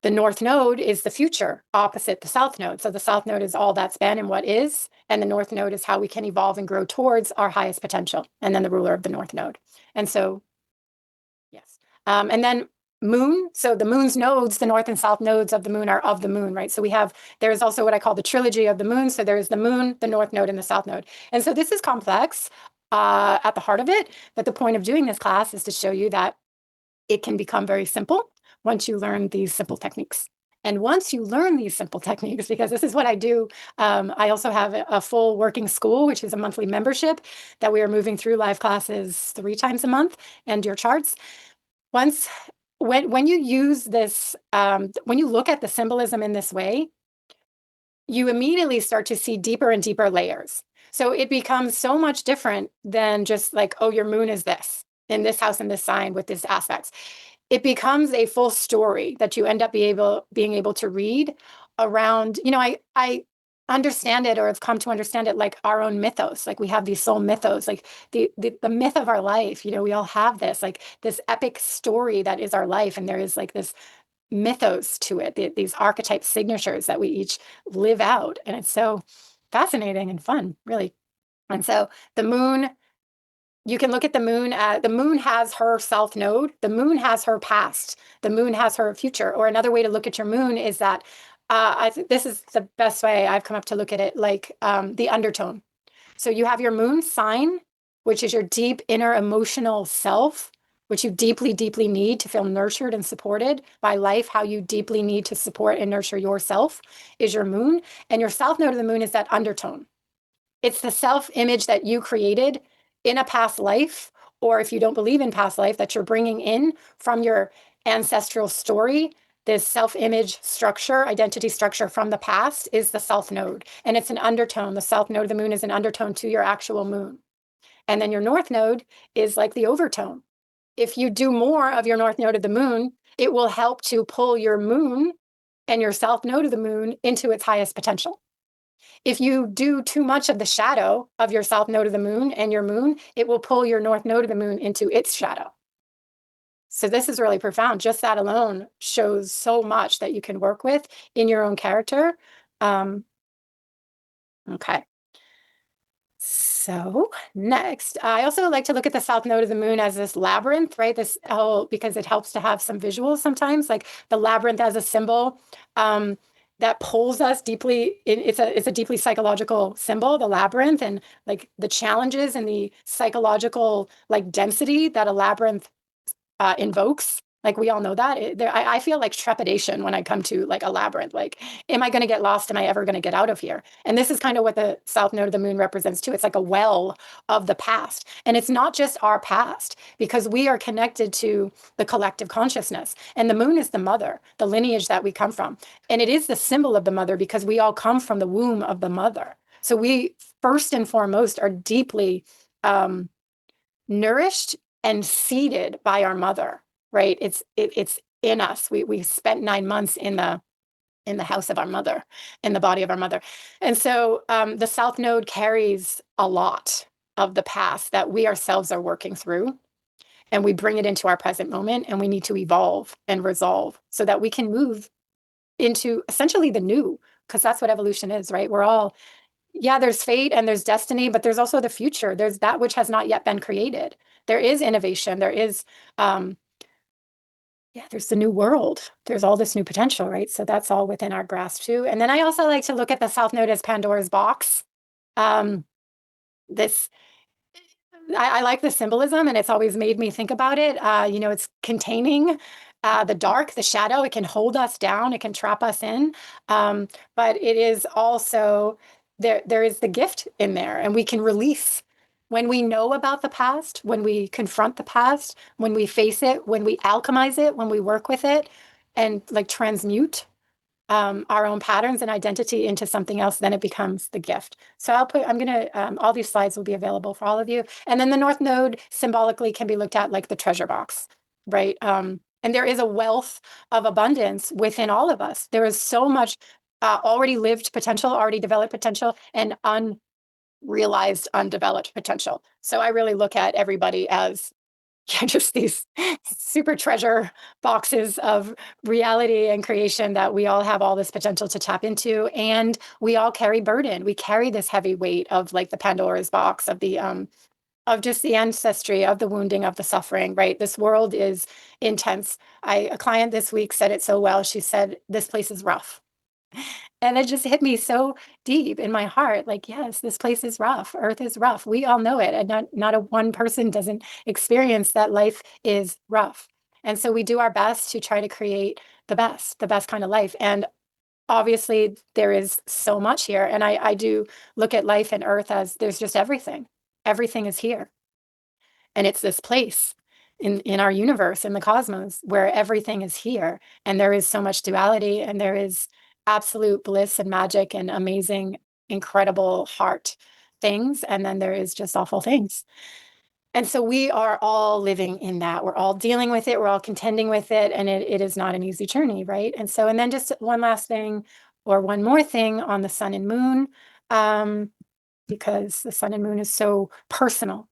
the north node is the future opposite the south node. So the south node is all that's been and what is, and the north node is how we can evolve and grow towards our highest potential. And then the ruler of the north node. And so, yes. And then moon. So the moon's nodes, the north and south nodes of the moon are of the moon, right? So there's also what I call the trilogy of the moon. So there's the moon, the north node, and the south node. And so this is complex at the heart of it. But the point of doing this class is to show you that it can become very simple once you learn these simple techniques. And once you learn these simple techniques, because this is what I do, I also have a full working school, which is a monthly membership that we are moving through live classes 3 times a month and your charts. Once, when you use this, when you look at the symbolism in this way, you immediately start to see deeper and deeper layers. So it becomes so much different than just like, oh, your moon is this in this house in this sign with these aspects. It becomes a full story that you end up being able to read around, I understand it, or have come to understand it like our own mythos. Like we have these soul mythos, like the myth of our life. We all have this, like this epic story that is our life. And there is like this mythos to it, these archetype signatures that we each live out. And it's so fascinating and fun, really. And so the moon, you can look at the moon. The moon has her south node. The moon has her past. The moon has her future. Or another way to look at your moon is that I think this is the best way I've come up to look at it, like the undertone. So you have your moon sign, which is your deep inner emotional self, which you deeply, deeply need to feel nurtured and supported by life. How you deeply need to support and nurture yourself is your moon. And your south node of the moon is that undertone. It's the self-image that you created in a past life, or if you don't believe in past life, that you're bringing in from your ancestral story. This self-image structure, identity structure from the past is the south node. And it's an undertone. The south node of the moon is an undertone to your actual moon. And then your north node is like the overtone. If you do more of your north node of the moon, it will help to pull your moon and your south node of the moon into its highest potential. If you do too much of the shadow of your south node of the moon and your moon, it will pull your north node of the moon into its shadow. So this is really profound. Just that alone shows so much that you can work with in your own character. Okay. So next, I also like to look at the south node of the moon as this labyrinth, right? This whole, because it helps to have some visuals sometimes, like the labyrinth as a symbol that pulls us deeply. It's a deeply psychological symbol, the labyrinth, and like the challenges and the psychological like density that a labyrinth invokes. Like we all know that. I feel like trepidation when I come to like a labyrinth. Like, am I going to get lost? Am I ever going to get out of here? And this is kind of what the south node of the moon represents too. It's like a well of the past. And it's not just our past, because we are connected to the collective consciousness. And the moon is the mother, the lineage that we come from. And it is the symbol of the mother because we all come from the womb of the mother. So we first and foremost are deeply nourished and seeded by our mother, right? It's in us. We spent 9 months in the house of our mother, in the body of our mother. And so the south node carries a lot of the past that we ourselves are working through, and we bring it into our present moment, and we need to evolve and resolve so that we can move into essentially the new, because that's what evolution is, right? We're all, yeah, there's fate and there's destiny, but there's also the future. There's that which has not yet been created. There is innovation. There is, yeah, there's the new world. There's all this new potential, right? So that's all within our grasp too. And then I also like to look at the South Node as Pandora's box. Um, this I like the symbolism, and it's always made me think about it. It's containing the dark, the shadow. It can hold us down. It can trap us in. But it is also there. There is the gift in there, and we can release when we know about the past, when we confront the past, when we face it, when we alchemize it, when we work with it, and like transmute our own patterns and identity into something else, then it becomes the gift. So all these slides will be available for all of you. And then the North Node symbolically can be looked at like the treasure box, right? And there is a wealth of abundance within all of us. There is so much already lived potential, already developed potential, and unrealized, undeveloped potential. So I really look at everybody as just these super treasure boxes of reality and creation that we all have all this potential to tap into. And we all carry burden. We carry this heavy weight of like the Pandora's box of just the ancestry, of the wounding, of the suffering, right? This world is intense. A client this week said it so well. She said, "This place is rough." And it just hit me so deep in my heart. Like, yes, this place is rough. Earth is rough. We all know it. And not a one person doesn't experience that life is rough. And so we do our best to try to create the best kind of life. And obviously there is so much here. And I do look at life and earth as there's just everything. Everything is here. And it's this place in our universe, in the cosmos, where everything is here. And there is so much duality, and there is absolute bliss and magic and amazing, incredible heart things. And then there is just awful things. And so we are all living in that. We're all dealing with it. We're all contending with it. And it is not an easy journey, right? And so, and then just one last thing, or one more thing on the sun and moon, because the sun and moon is so personal.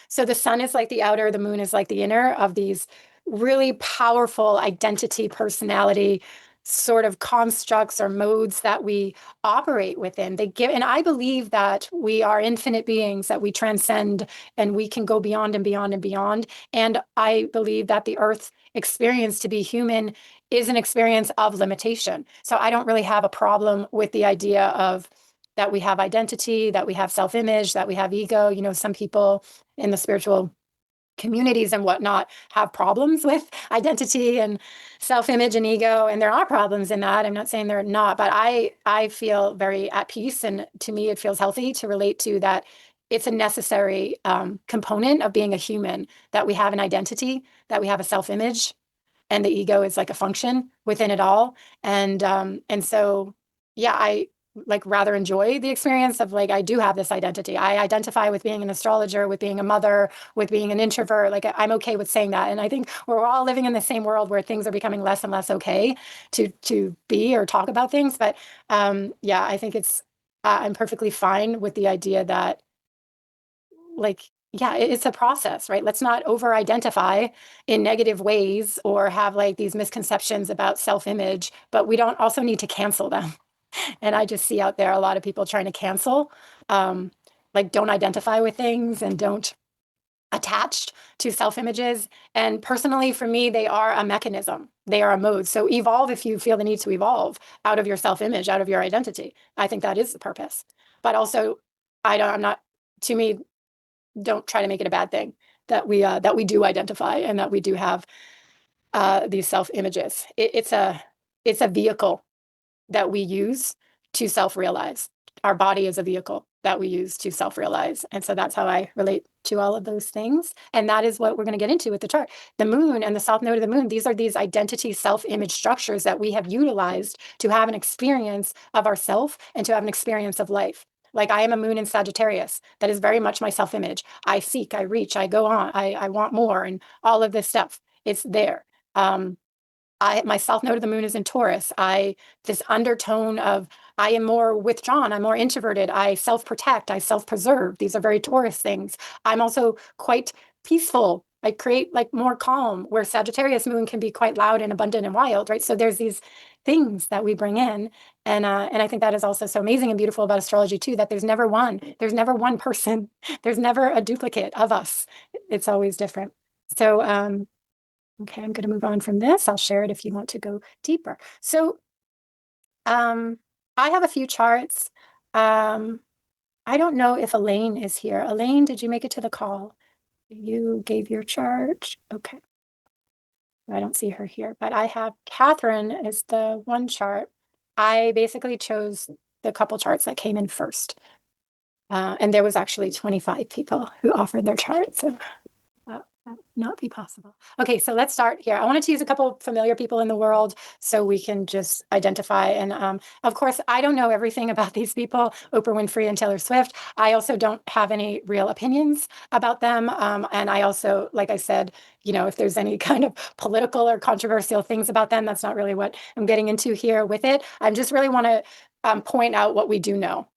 So the sun is like the outer, the moon is like the inner of these really powerful identity, personality sort of constructs or modes that we operate within. They give, and I believe that we are infinite beings, that we transcend and we can go beyond and beyond and beyond. And I believe that the earth experience to be human is an experience of limitation. So I don't really have a problem with the idea of that we have identity, that we have self-image, that we have ego. You know, some people in the spiritual communities and whatnot have problems with identity and self-image and ego, and there are problems in that. I'm not saying there are not, but I feel very at peace, and to me it feels healthy to relate to that. It's a necessary component of being a human, that we have an identity, that we have a self-image, and the ego is like a function within it all. And so yeah, I like rather enjoy the experience of like I do have this identity. I identify with being an astrologer, with being a mother, with being an introvert. Like I'm okay with saying that. And I think we're all living in the same world where things are becoming less and less okay to be or talk about things. But yeah, I think it's I'm perfectly fine with the idea that like yeah, it's a process, right? Let's not over identify in negative ways or have like these misconceptions about self-image, but we don't also need to cancel them. And I just see out there a lot of people trying to cancel, like don't identify with things and don't attach to self-images. And personally, for me, they are a mechanism. They are a mode. So evolve if you feel the need to evolve out of your self-image, out of your identity. I think that is the purpose. But also, I'm not, to me, don't try to make it a bad thing that we do identify and that we do have these self-images. It's a vehicle that we use to self-realize. Our body is a vehicle that we use to self-realize. And so that's how I relate to all of those things. And that is what we're going to get into with the chart. The moon and the south node of the moon, these are these identity self-image structures that we have utilized to have an experience of ourself and to have an experience of life. Like I am a moon in Sagittarius. That is very much my self-image. I seek, I reach, I go on, I want more, and all of this stuff. It's there. My south node of the moon is in Taurus. This undertone of I am more withdrawn, I'm more introverted, I self-protect, I self-preserve. These are very Taurus things. I'm also quite peaceful. I create like more calm, where Sagittarius moon can be quite loud and abundant and wild, right? So there's these things that we bring in. And I think that is also so amazing and beautiful about astrology too, that there's never one person, there's never a duplicate of us. It's always different. So okay, I'm going to move on from this. I'll share it if you want to go deeper. So I have a few charts. I don't know if Elaine is here. Elaine, did you make it to the call? You gave your chart. Okay. I don't see her here, but I have Catherine is the one chart. I basically chose the couple charts that came in first. And there was actually 25 people who offered their chart. So not be possible. Okay, so let's start here. I wanted to use a couple familiar people in the world so we can just identify. And of course, I don't know everything about these people, Oprah Winfrey and Taylor Swift. I also don't have any real opinions about them. And I also, like I said, you know, if there's any kind of political or controversial things about them, that's not really what I'm getting into here with it. I just really want to point out what we do know,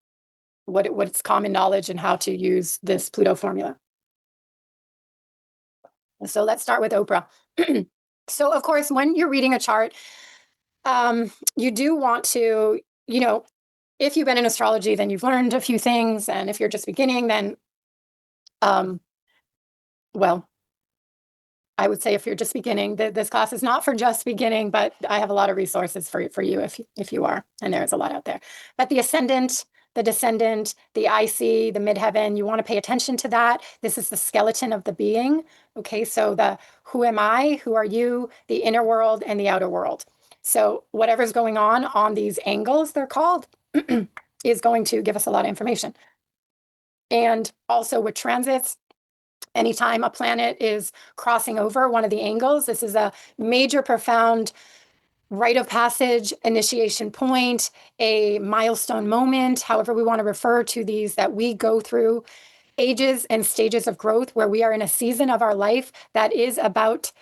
what's common knowledge and how to use this Pluto formula. So let's start with Oprah. So, of course, when you're reading a chart, you do want to, you know, if you've been in astrology, then you've learned a few things. And if you're just beginning, then, um, well, I would say if you're just beginning, this class is not for just beginning, but I have a lot of resources for you if you are, and there's a lot out there. But the ascendant, the descendant, the IC, the midheaven. You want to pay attention to that. This is the skeleton of the being. Okay, so the who am I, who are you, the inner world, and the outer world. So whatever's going on these angles, they're called, is going to give us a lot of information. And also with transits, anytime a planet is crossing over one of the angles, this is a major, profound rite of passage, initiation point, a milestone moment, however we want to refer to these, that we go through ages and stages of growth where we are in a season of our life that is about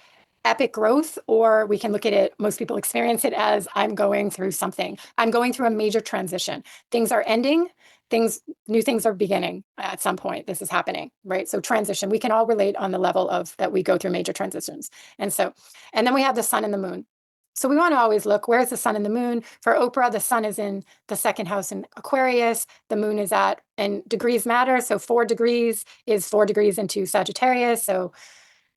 epic growth, or we can look at it, most people experience it as I'm going through something. I'm going through a major transition. Things are ending, new things are beginning at some point. This is happening, right? So transition, we can all relate on the level of that we go through major transitions. And then we have the sun and the moon. So we want to always look, where's the sun and the moon? For Oprah, the sun is in the second house in Aquarius. The moon is and degrees matter. So 4 degrees is 4 degrees into Sagittarius. So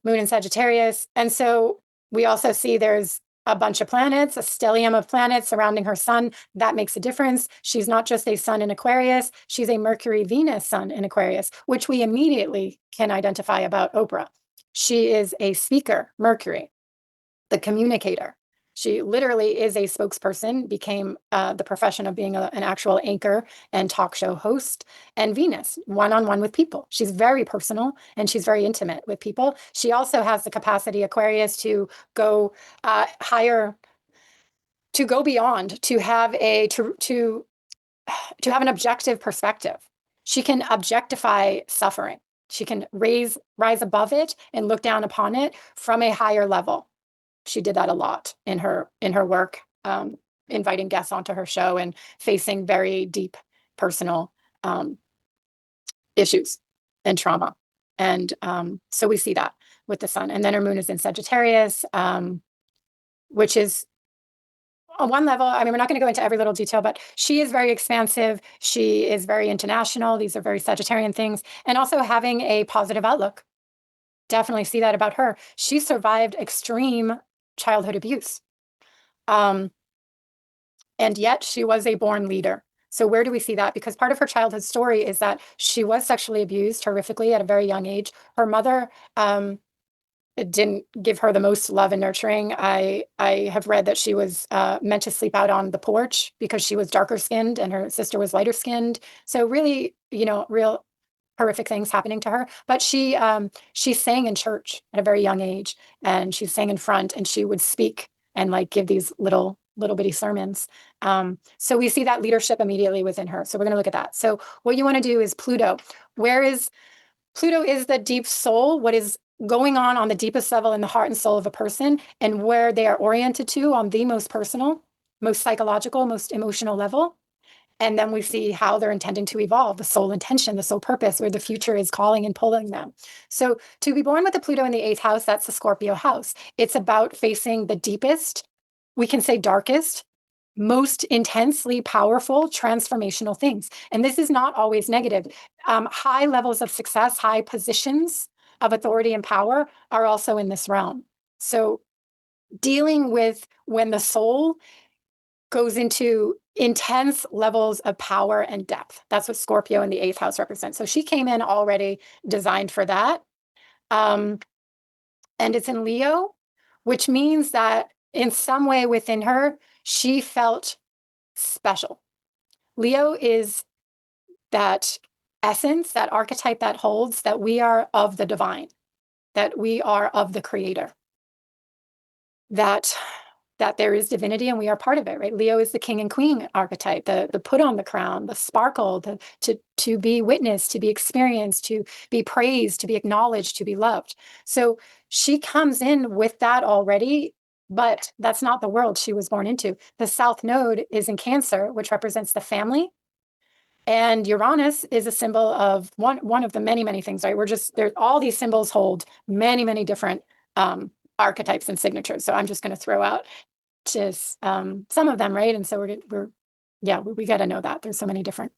moon in Sagittarius. And so we also see there's a bunch of planets, a stellium of planets surrounding her sun. That makes a difference. She's not just a sun in Aquarius, she's a Mercury Venus sun in Aquarius, which we immediately can identify about Oprah. She is a speaker, Mercury, the communicator. She literally is a spokesperson, became the profession of being an actual anchor and talk show host. And Venus, one-on-one with people. She's very personal and she's very intimate with people. She also has the capacity, Aquarius, to go higher, to go beyond, to have to have an objective perspective. She can objectify suffering. She can rise above it and look down upon it from a higher level. She did that a lot in her work, inviting guests onto her show and facing very deep personal issues and trauma. And so we see that with the sun. And then her moon is in Sagittarius, which is on one level, I mean, we're not going to go into every little detail, but she is very expansive. She is very international. These are very Sagittarian things. And also having a positive outlook. Definitely see that about her. She survived extreme childhood abuse. And yet she was a born leader. So where do we see that? Because part of her childhood story is that she was sexually abused horrifically at a very young age. Her mother didn't give her the most love and nurturing. I have read that she was meant to sleep out on the porch because she was darker skinned and her sister was lighter skinned. So really, real horrific things happening to her. But she sang in church at a very young age, and she sang in front, and she would speak and like give these little bitty sermons. So we see that leadership immediately within her. So we're going to look at that. So what you want to do is Pluto. Pluto is the deep soul, what is going on the deepest level in the heart and soul of a person, and where they are oriented to on the most personal, most psychological, most emotional level. And then we see how they're intending to evolve, the soul intention, the soul purpose, where the future is calling and pulling them. So to be born with a Pluto in the 8th house, that's the Scorpio house. It's about facing the deepest, we can say darkest, most intensely powerful transformational things. And this is not always negative. High levels of success, high positions of authority and power are also in this realm. So dealing with when the soul goes into intense levels of power and depth. That's what Scorpio in the 8th house represents. So she came in already designed for that. And it's in Leo, which means that in some way within her, she felt special. Leo is that essence, that archetype that holds that we are of the divine, that we are of the creator, that there is divinity and we are part of it, right? Leo is the king and queen archetype, the put on the crown, the sparkle, to be witnessed, to be experienced, to be praised, to be acknowledged, to be loved. So she comes in with that already, but that's not the world she was born into. The South Node is in Cancer, which represents the family. And Uranus is a symbol of one of the many, many things, right? All these symbols hold many, many different archetypes and signatures. So I'm just going to throw out just some of them, right? And so we got to know that there's so many different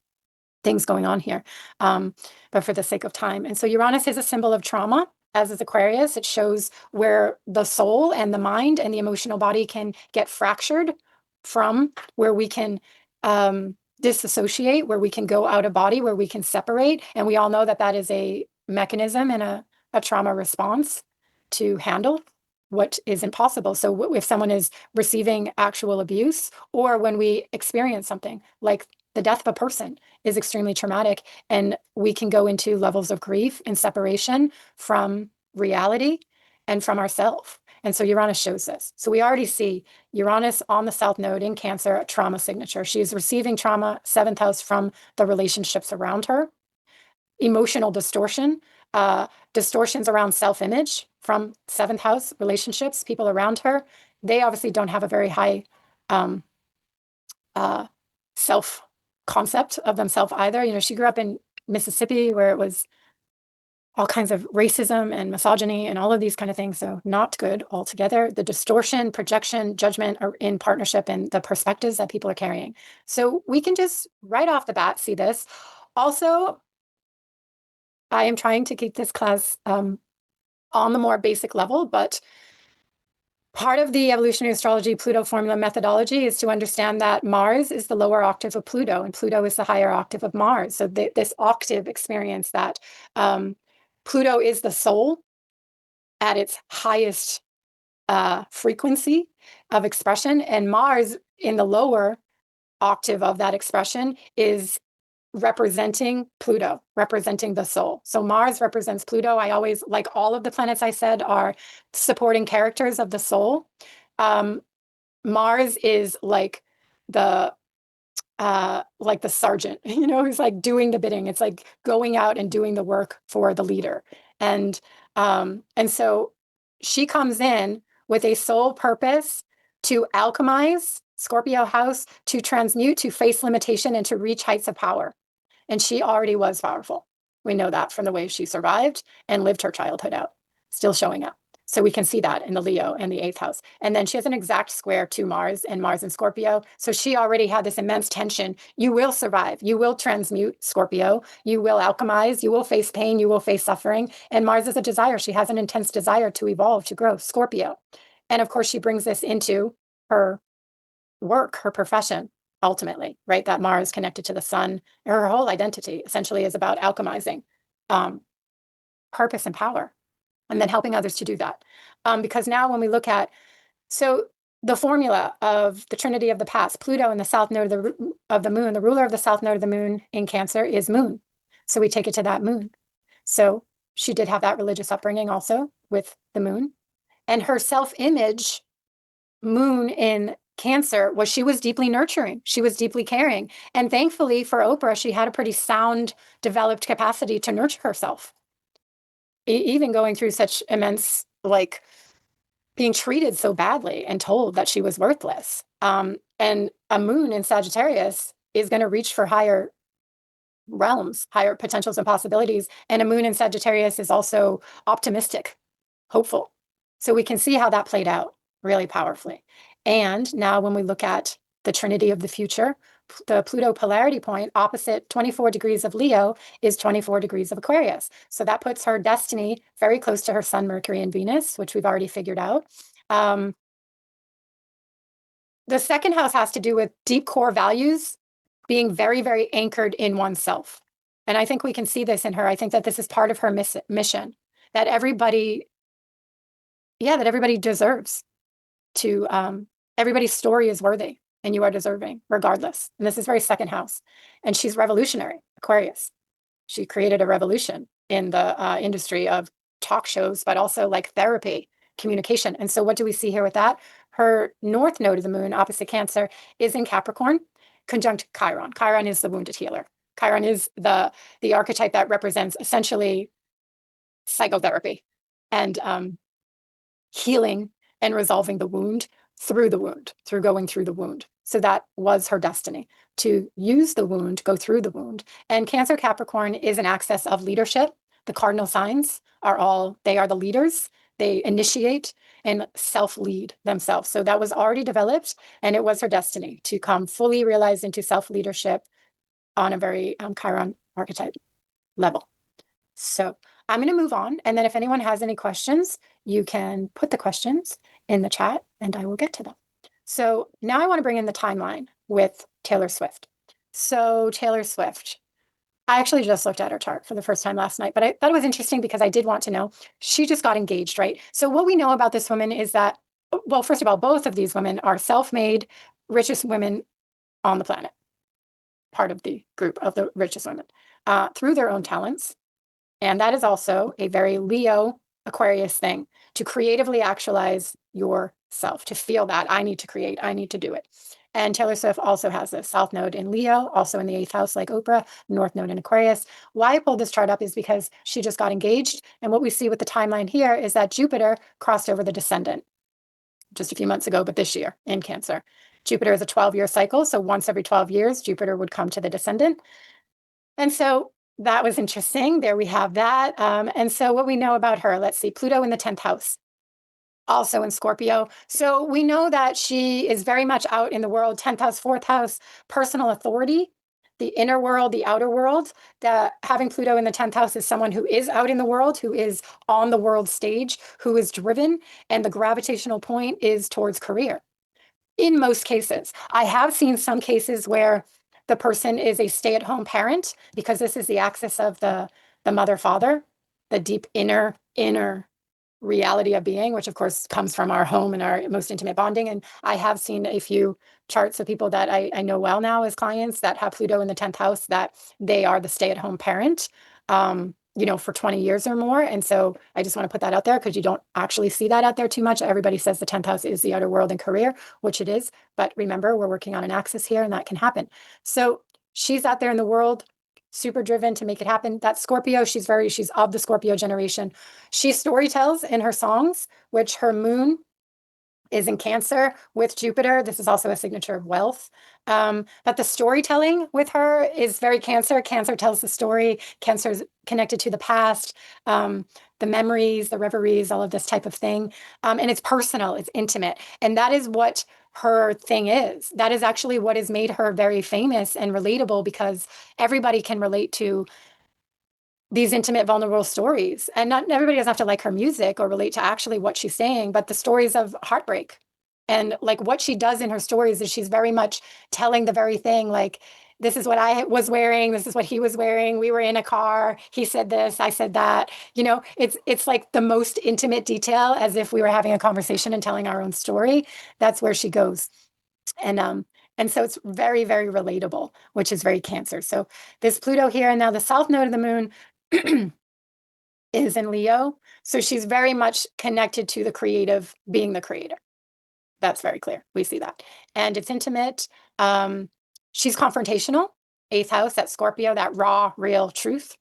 things going on here, but for the sake of time. And so Uranus is a symbol of trauma, as is Aquarius. It shows where the soul and the mind and the emotional body can get fractured from, where we can disassociate, where we can go out of body, where we can separate. And we all know that that is a mechanism and a trauma response to handle what is impossible. So if someone is receiving actual abuse, or when we experience something like the death of a person is extremely traumatic, and we can go into levels of grief and separation from reality and from ourself. And so Uranus shows this. So we already see Uranus on the South Node in Cancer, a trauma signature. She's receiving trauma, seventh house, from the relationships around her. Emotional distortion, distortions around self-image from seventh house relationships, people around her. They obviously don't have a very high self concept of themselves either. You know, she grew up in Mississippi, where it was all kinds of racism and misogyny and all of these kind of things. So not good altogether. The distortion, projection, judgment are in partnership, and the perspectives that people are carrying. So we can just right off the bat see this. Also, I am trying to keep this class on the more basic level, but part of the evolutionary astrology Pluto formula methodology is to understand that Mars is the lower octave of Pluto, and Pluto is the higher octave of Mars. So this octave experience that Pluto is the soul at its highest frequency of expression, and Mars in the lower octave of that expression is representing Pluto, representing the soul. So Mars represents Pluto. I always, like all of the planets I said, are supporting characters of the soul. Mars is like the sergeant, you know, who's like doing the bidding. It's like going out and doing the work for the leader. And so she comes in with a sole purpose to alchemize Scorpio house, to transmute, to face limitation, and to reach heights of power. And she already was powerful. We know that from the way she survived and lived her childhood out, still showing up. So we can see that in the Leo and the eighth house. And then she has an exact square to Mars, and Mars in Scorpio. So she already had this immense tension. You will survive. You will transmute, Scorpio. You will alchemize. You will face pain. You will face suffering. And Mars is a desire. She has an intense desire to evolve, to grow, Scorpio. And of course, she brings this into her work, her profession, ultimately, right? That Mars connected to the sun. Her whole identity essentially is about alchemizing purpose and power, and then helping others to do that. Because now when we look at, so the formula of the trinity of the past, Pluto in the south node of the moon, the ruler of the south node of the moon in Cancer is moon. So we take it to that moon. So she did have that religious upbringing also with the moon. And her self-image, moon in Cancer, was she was deeply nurturing. She was deeply caring. And thankfully for Oprah, she had a pretty sound, developed capacity to nurture herself. Even going through such immense, like being treated so badly and told that she was worthless. And a moon in Sagittarius is going to reach for higher realms, higher potentials and possibilities. And a moon in Sagittarius is also optimistic, hopeful. So we can see how that played out really powerfully. And now when we look at the trinity of the future, the Pluto polarity point opposite 24 degrees of Leo is 24 degrees of Aquarius. So that puts her destiny very close to her sun, Mercury, and Venus, which we've already figured out. The second house has to do with deep core values being very, very anchored in oneself. And I think we can see this in her. I think that this is part of her mission, that everybody deserves to, everybody's story is worthy, and you are deserving regardless. And this is very second house. And she's revolutionary, Aquarius. She created a revolution in the industry of talk shows, but also like therapy, communication. And so what do we see here with that? Her north node of the moon, opposite Cancer, is in Capricorn, conjunct Chiron. Chiron is the wounded healer. Chiron is the archetype that represents essentially psychotherapy and healing and resolving the wound, through going through the wound. So that was her destiny, to use the wound, go through the wound. And Cancer Capricorn is an axis of leadership. The cardinal signs they are the leaders. They initiate and self-lead themselves. So that was already developed, and it was her destiny to come fully realized into self-leadership on a very Chiron archetype level. So I'm going to move on. And then if anyone has any questions, you can put the questions in the chat and I will get to them. So now I want to bring in the timeline with Taylor Swift. So Taylor Swift. I actually just looked at her chart for the first time last night, but I thought it was interesting because I did want to know. She just got engaged, right? So what we know about this woman is that, well, first of all, both of these women are self-made, richest women on the planet, part of the group of the richest women, through their own talents. And that is also a very Leo Aquarius thing, to creatively actualize yourself, to feel that I need to create, I need to do it. And Taylor Swift also has the South Node in Leo, also in the eighth house, like Oprah, North Node in Aquarius. Why I pulled this chart up is because she just got engaged. And what we see with the timeline here is that Jupiter crossed over the descendant just a few months ago, but this year in Cancer. Jupiter is a 12-year cycle. So once every 12 years, Jupiter would come to the descendant. And so that was interesting. There we have that. And so what we know about her, let's see, Pluto in the 10th house, also in Scorpio. So we know that she is very much out in the world, 10th house, 4th house, personal authority, the inner world, the outer world. Having Pluto in the 10th house is someone who is out in the world, who is on the world stage, who is driven, and the gravitational point is towards career in most cases. I have seen some cases where the person is a stay-at-home parent because this is the axis of the mother father, the deep inner reality of being, which of course comes from our home and our most intimate bonding. And I have seen a few charts of people that I know well now as clients that have Pluto in the 10th house, that they are the stay-at-home parent, for 20 years or more. And so I just want to put that out there because you don't actually see that out there too much. Everybody says the 10th house is the outer world and career, which it is. But remember, we're working on an axis here and that can happen. So she's out there in the world, super driven to make it happen. That Scorpio, she's of the Scorpio generation. She storytells in her songs, which her moon is in Cancer with Jupiter. This is also a signature of wealth. But the storytelling with her is very Cancer. Cancer tells the story. Cancer is connected to the past, the memories, the reveries, all of this type of thing. And it's personal, it's intimate. And that is what her thing is. That is actually what has made her very famous and relatable, because everybody can relate to these intimate, vulnerable stories. And not everybody doesn't have to like her music or relate to actually what she's saying, but the stories of heartbreak. And like what she does in her stories is she's very much telling the very thing, like, this is what I was wearing, this is what he was wearing, we were in a car, he said this, I said that. It's like the most intimate detail, as if we were having a conversation and telling our own story. That's where she goes. And so it's very, very relatable, which is very Cancer. So this Pluto here, and now the south node of the moon is in Leo. So she's very much connected to the creative, being the creator. That's very clear. We see that. And it's intimate. She's confrontational. Eighth house, that Scorpio, that raw, real truth.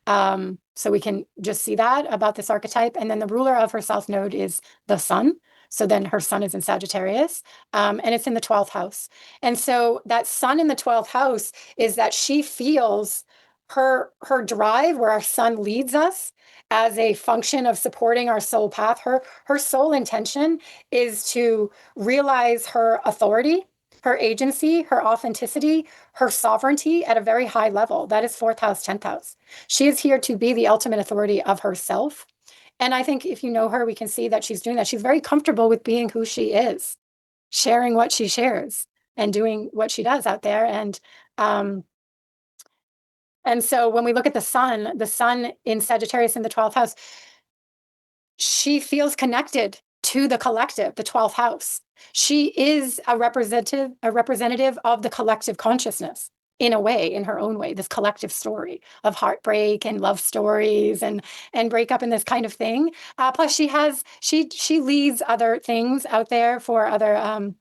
So we can just see that about this archetype. And then the ruler of her south node is the sun. So then her sun is in Sagittarius, and it's in the 12th house. And so that sun in the 12th house is that she feels her drive, where our sun leads us as a function of supporting our soul path. Her soul intention is to realize her authority, her agency, her authenticity, her sovereignty at a very high level. That is 4th house, 10th house. She is here to be the ultimate authority of herself. And I think if you know her, we can see that she's doing that. She's very comfortable with being who she is, sharing what she shares and doing what she does out there. And so when we look at the sun in Sagittarius in the 12th house, she feels connected to the collective, the 12th house. She is a representative of the collective consciousness, in a way, in her own way, this collective story of heartbreak and love stories and breakup and this kind of thing. Plus she leads other things out there for other,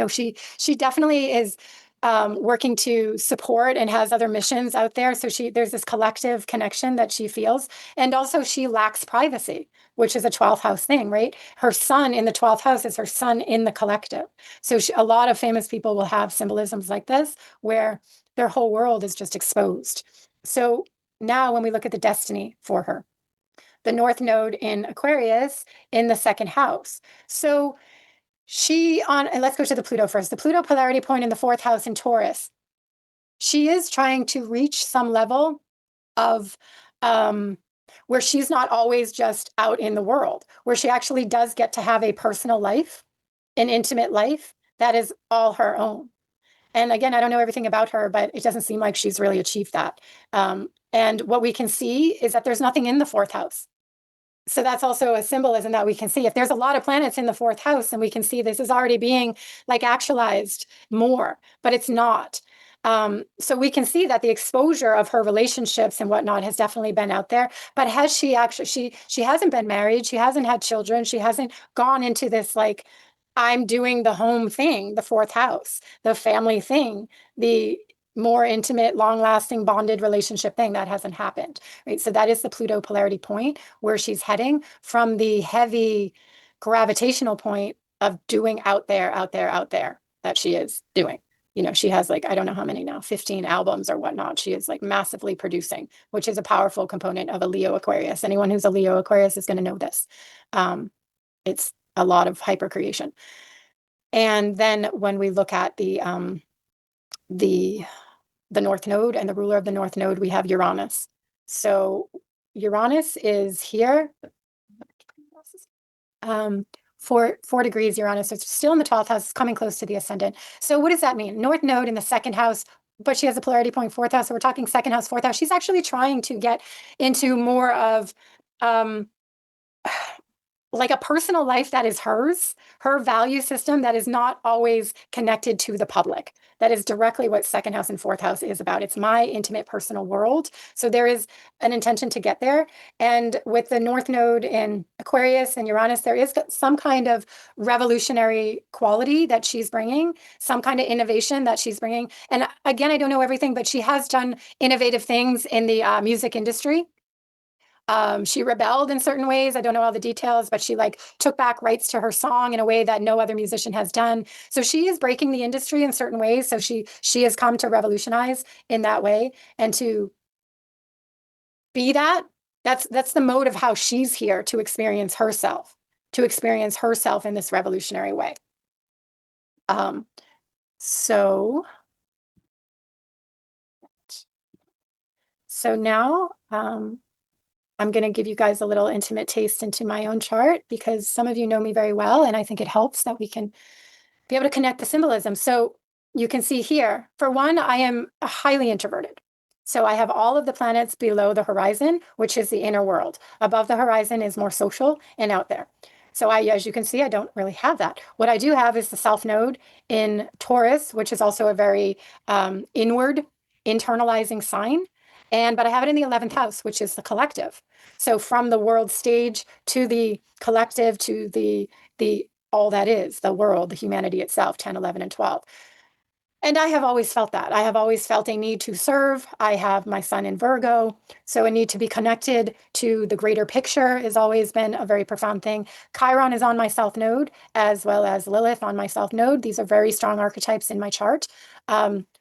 she definitely is working to support and has other missions out there. So there's this collective connection that she feels. And also she lacks privacy, which is a 12th house thing, right? Her sun in the 12th house is her sun in the collective. So a lot of famous people will have symbolisms like this, where their whole world is just exposed. So now when we look at the destiny for her, the North Node in Aquarius in the 2nd house. So and let's go to the Pluto first. The Pluto polarity point in the 4th house in Taurus. She is trying to reach some level of where she's not always just out in the world, where she actually does get to have a personal life, an intimate life that is all her own. And again, I don't know everything about her, but it doesn't seem like she's really achieved that. And what we can see is that there's nothing in the fourth house. So that's also a symbolism that we can see. If there's a lot of planets in the fourth house, and we can see this is already being like actualized more, but it's not. So we can see that the exposure of her relationships and whatnot has definitely been out there. But has she actually? She hasn't been married. She hasn't had children. She hasn't gone into this like I'm doing the home thing, the fourth house, the family thing, the more intimate, long-lasting, bonded relationship thing. That hasn't happened, right? So that is the Pluto polarity point where she's heading from the heavy gravitational point of doing out there that she is doing. You know, she has like, I don't know how many now, 15 albums or whatnot. She is like massively producing, which is a powerful component of a Leo Aquarius. Anyone who's a Leo Aquarius is going to know this. It's a lot of hyper creation. And then when we look at the North Node and the ruler of the North Node, we have Uranus. So Uranus is here. 4 degrees Uranus. So it's still in the 12th house, coming close to the ascendant. So what does that mean? North Node in the second house, but she has a polarity point fourth house. So we're talking second house, fourth house. She's actually trying to get into more of like a personal life that is hers, her value system that is not always connected to the public. That is directly what second house and fourth house is about. It's my intimate personal world. So there is an intention to get there. And with the North Node in Aquarius and Uranus, there is some kind of revolutionary quality that she's bringing, some kind of innovation that she's bringing. And again, I don't know everything, but she has done innovative things in the music industry. She rebelled in certain ways. I don't know all the details, but she like took back rights to her song in a way that no other musician has done. So she is breaking the industry in certain ways. So she has come to revolutionize in that way and to be that. That's the mode of how she's here to experience herself in this revolutionary way. Um, so now I'm going to give you guys a little intimate taste into my own chart because some of you know me very well, and I think it helps that we can be able to connect the symbolism. So you can see here, for one, I am highly introverted. So I have all of the planets below the horizon, which is the inner world. Above the horizon is more social and out there. So as you can see, I don't really have that. What I do have is the South Node in Taurus, which is also a very inward, internalizing sign. But I have it in the 11th house, which is the collective. So from the world stage to the collective to the all that is, the world, the humanity itself, 10, 11, and 12. And I have always felt that. I have always felt a need to serve. I have my sun in Virgo, so a need to be connected to the greater picture has always been a very profound thing. Chiron is on my South Node, as well as Lilith on my South Node. These are very strong archetypes in my chart.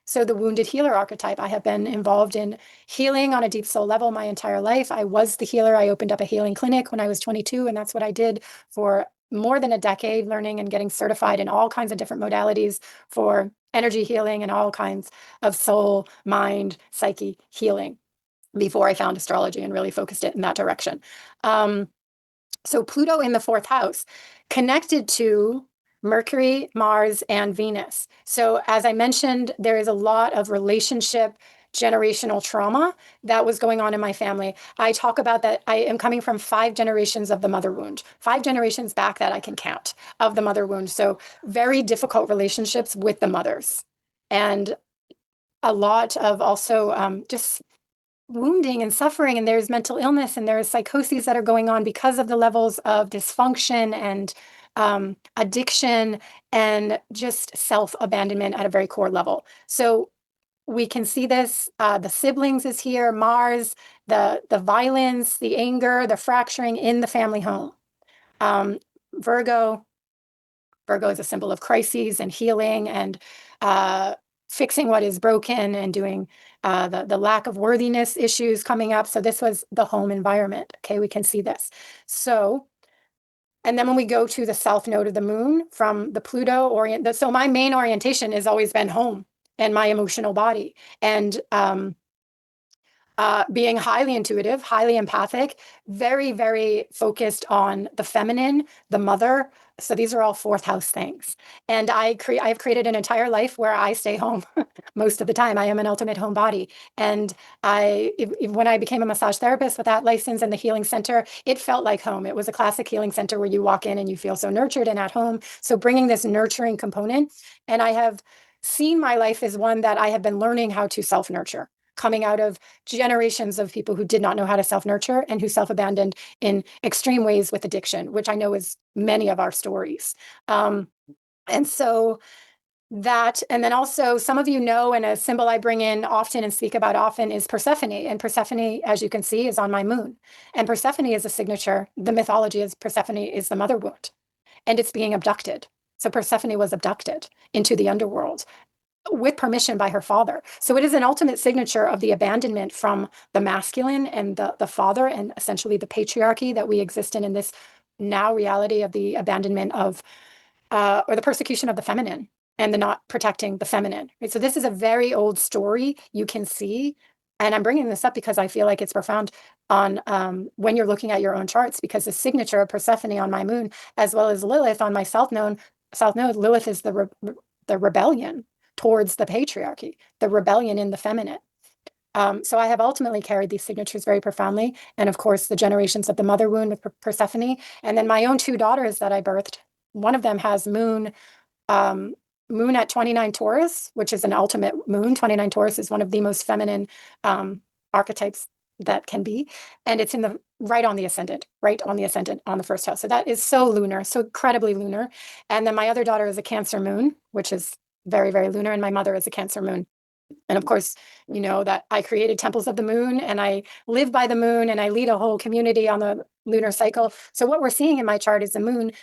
So the wounded healer archetype, I have been involved in healing on a deep soul level my entire life. I was the healer. I opened up a healing clinic when I was 22, and that's what I did for more than a decade, learning and getting certified in all kinds of different modalities for energy healing and all kinds of soul, mind, psyche healing before I found astrology and really focused it in that direction. So Pluto in the fourth house connected to Mercury, Mars, and Venus. So as I mentioned, there is a lot of relationship generational trauma that was going on in my family. I talk about that. I am coming from 5 generations of the mother wound, 5 generations back that I can count of the mother wound. So very difficult relationships with the mothers and a lot of also just wounding and suffering. And there's mental illness and there's psychoses that are going on because of the levels of dysfunction and addiction and just self-abandonment at a very core level. So we can see this, the siblings is here, Mars, the violence, the anger, the fracturing in the family home. Virgo is a symbol of crises and healing and fixing what is broken and doing the lack of worthiness issues coming up. So this was the home environment. Okay, we can see this. So, and then when we go to the south node of the moon from the Pluto orient, so my main orientation has always been home and my emotional body. And being highly intuitive, highly empathic, very, very focused on the feminine, the mother. So these are all fourth house things. And I've created an entire life where I stay home most of the time. I am an ultimate homebody. And when I became a massage therapist with that license and the healing center, it felt like home. It was a classic healing center where you walk in and you feel so nurtured and at home. So bringing this nurturing component, and I have seen my life as one that I have been learning how to self-nurture, coming out of generations of people who did not know how to self-nurture and who self-abandoned in extreme ways with addiction, which I know is many of our stories. And so that, and then also some of you know, and a symbol I bring in often and speak about often is Persephone. And Persephone, as you can see, is on my moon. And Persephone is a signature. The mythology is Persephone is the mother wound, and it's being abducted. So Persephone was abducted into the underworld with permission by her father. So it is an ultimate signature of the abandonment from the masculine and the father, and essentially the patriarchy that we exist in this now reality of the abandonment of or the persecution of the feminine and the not protecting the feminine. Right? So this is a very old story you can see. And I'm bringing this up because I feel like it's profound on when you're looking at your own charts, because the signature of Persephone on my moon, as well as Lilith on my south node, Lilith is the rebellion towards the patriarchy, the rebellion in the feminine. So I have ultimately carried these signatures very profoundly. And of course, the generations of the mother wound with Persephone, and then my own two daughters that I birthed. One of them has moon at 29 Taurus, which is an ultimate moon. 29 Taurus is one of the most feminine archetypes that can be. And it's right on the ascendant on the first house. So that is so lunar, so incredibly lunar. And then my other daughter is a Cancer moon, which is very, very lunar. And my mother is a Cancer moon. And of course, you know that I created temples of the moon and I live by the moon and I lead a whole community on the lunar cycle. So what we're seeing in my chart is the moon,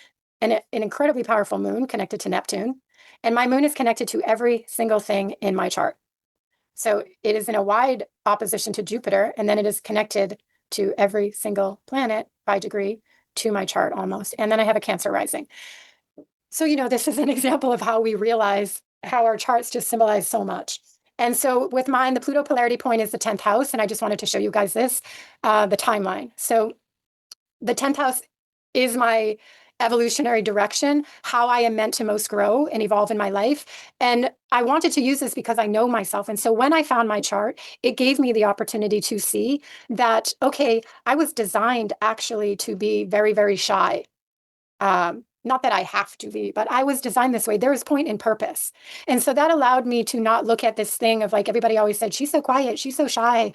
an incredibly powerful moon connected to Neptune. And my moon is connected to every single thing in my chart. So it is in a wide opposition to Jupiter, and then it is connected to every single planet by degree to my chart almost. And then I have a Cancer rising. So, this is an example of how we realize how our charts just symbolize so much. And so with mine, the Pluto polarity point is the 10th house. And I just wanted to show you guys this, the timeline. So the 10th house is my evolutionary direction, how I am meant to most grow and evolve in my life. And I wanted to use this because I know myself. And so when I found my chart, it gave me the opportunity to see that, okay, I was designed actually to be very, very shy. Not that I have to be, but I was designed this way. There is point in purpose. And so that allowed me to not look at this thing of like everybody always said, she's so quiet, she's so shy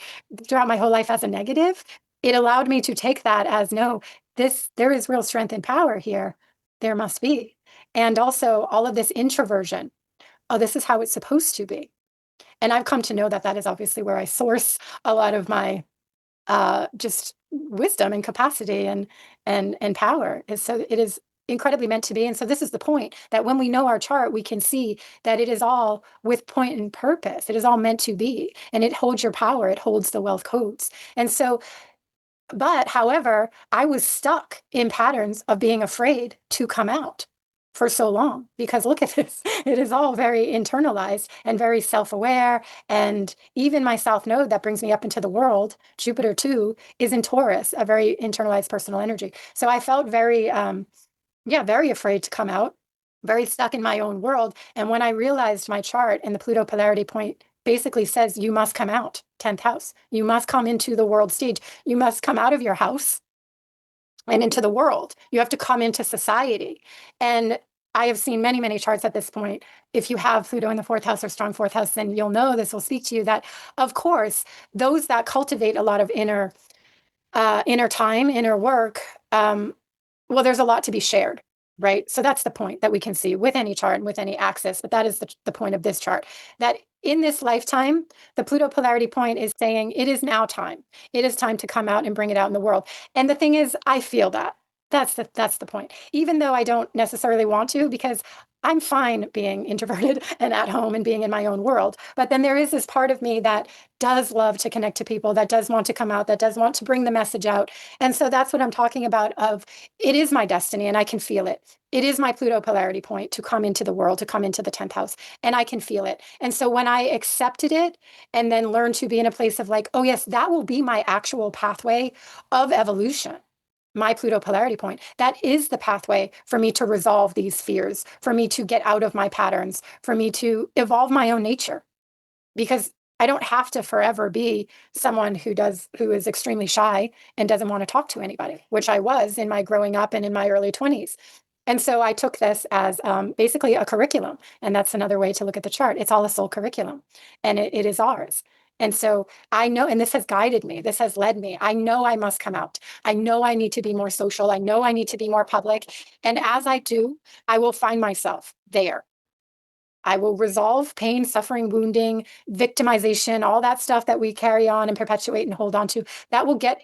throughout my whole life as a negative. It allowed me to take that as no, there is real strength and power here. There must be. And also all of this introversion. Oh, this is how it's supposed to be. And I've come to know that that is obviously where I source a lot of my just wisdom and capacity and power. So it is incredibly meant to be. And so this is the point, that when we know our chart, we can see that it is all with point and purpose. It is all meant to be, and it holds your power. It holds the wealth codes. And so, but however, I was stuck in patterns of being afraid to come out for so long, because look at this, it is all very internalized and very self-aware. And even my south node that brings me up into the world, Jupiter too, is in Taurus, a very internalized personal energy. So I felt very very afraid to come out, very stuck in my own world. And when I realized my chart and the Pluto polarity point basically says you must come out, 10th house, you must come into the world stage, you must come out of your house and into the world. You have to come into society. And I have seen many, many charts at this point. If you have Pluto in the fourth house or strong fourth house, then you'll know this will speak to you that, of course, those that cultivate a lot of inner time, inner work, well, there's a lot to be shared, right? So that's the point that we can see with any chart and with any axis. But that is the point of this chart, that in this lifetime, the Pluto polarity point is saying it is now time. It is time to come out and bring it out in the world. And the thing is, I feel that. That's the point. Even though I don't necessarily want to, because I'm fine being introverted and at home and being in my own world. But then there is this part of me that does love to connect to people, that does want to come out, that does want to bring the message out. And so that's what I'm talking about of it is my destiny and I can feel it. It is my Pluto polarity point to come into the world, to come into the 10th house, and I can feel it. And so when I accepted it and then learned to be in a place of like, oh yes, that will be my actual pathway of evolution, my Pluto polarity point. That is the pathway for me to resolve these fears, for me to get out of my patterns, for me to evolve my own nature. Because I don't have to forever be someone who is extremely shy and doesn't want to talk to anybody, which I was in my growing up and in my early 20s. And so I took this as basically a curriculum. And that's another way to look at the chart. It's all a soul curriculum, and it is ours. And so I know, and this has guided me, this has led me. I know I must come out. I know I need to be more social. I know I need to be more public. And as I do, I will find myself there. I will resolve pain, suffering, wounding, victimization, all that stuff that we carry on and perpetuate and hold on to. That will get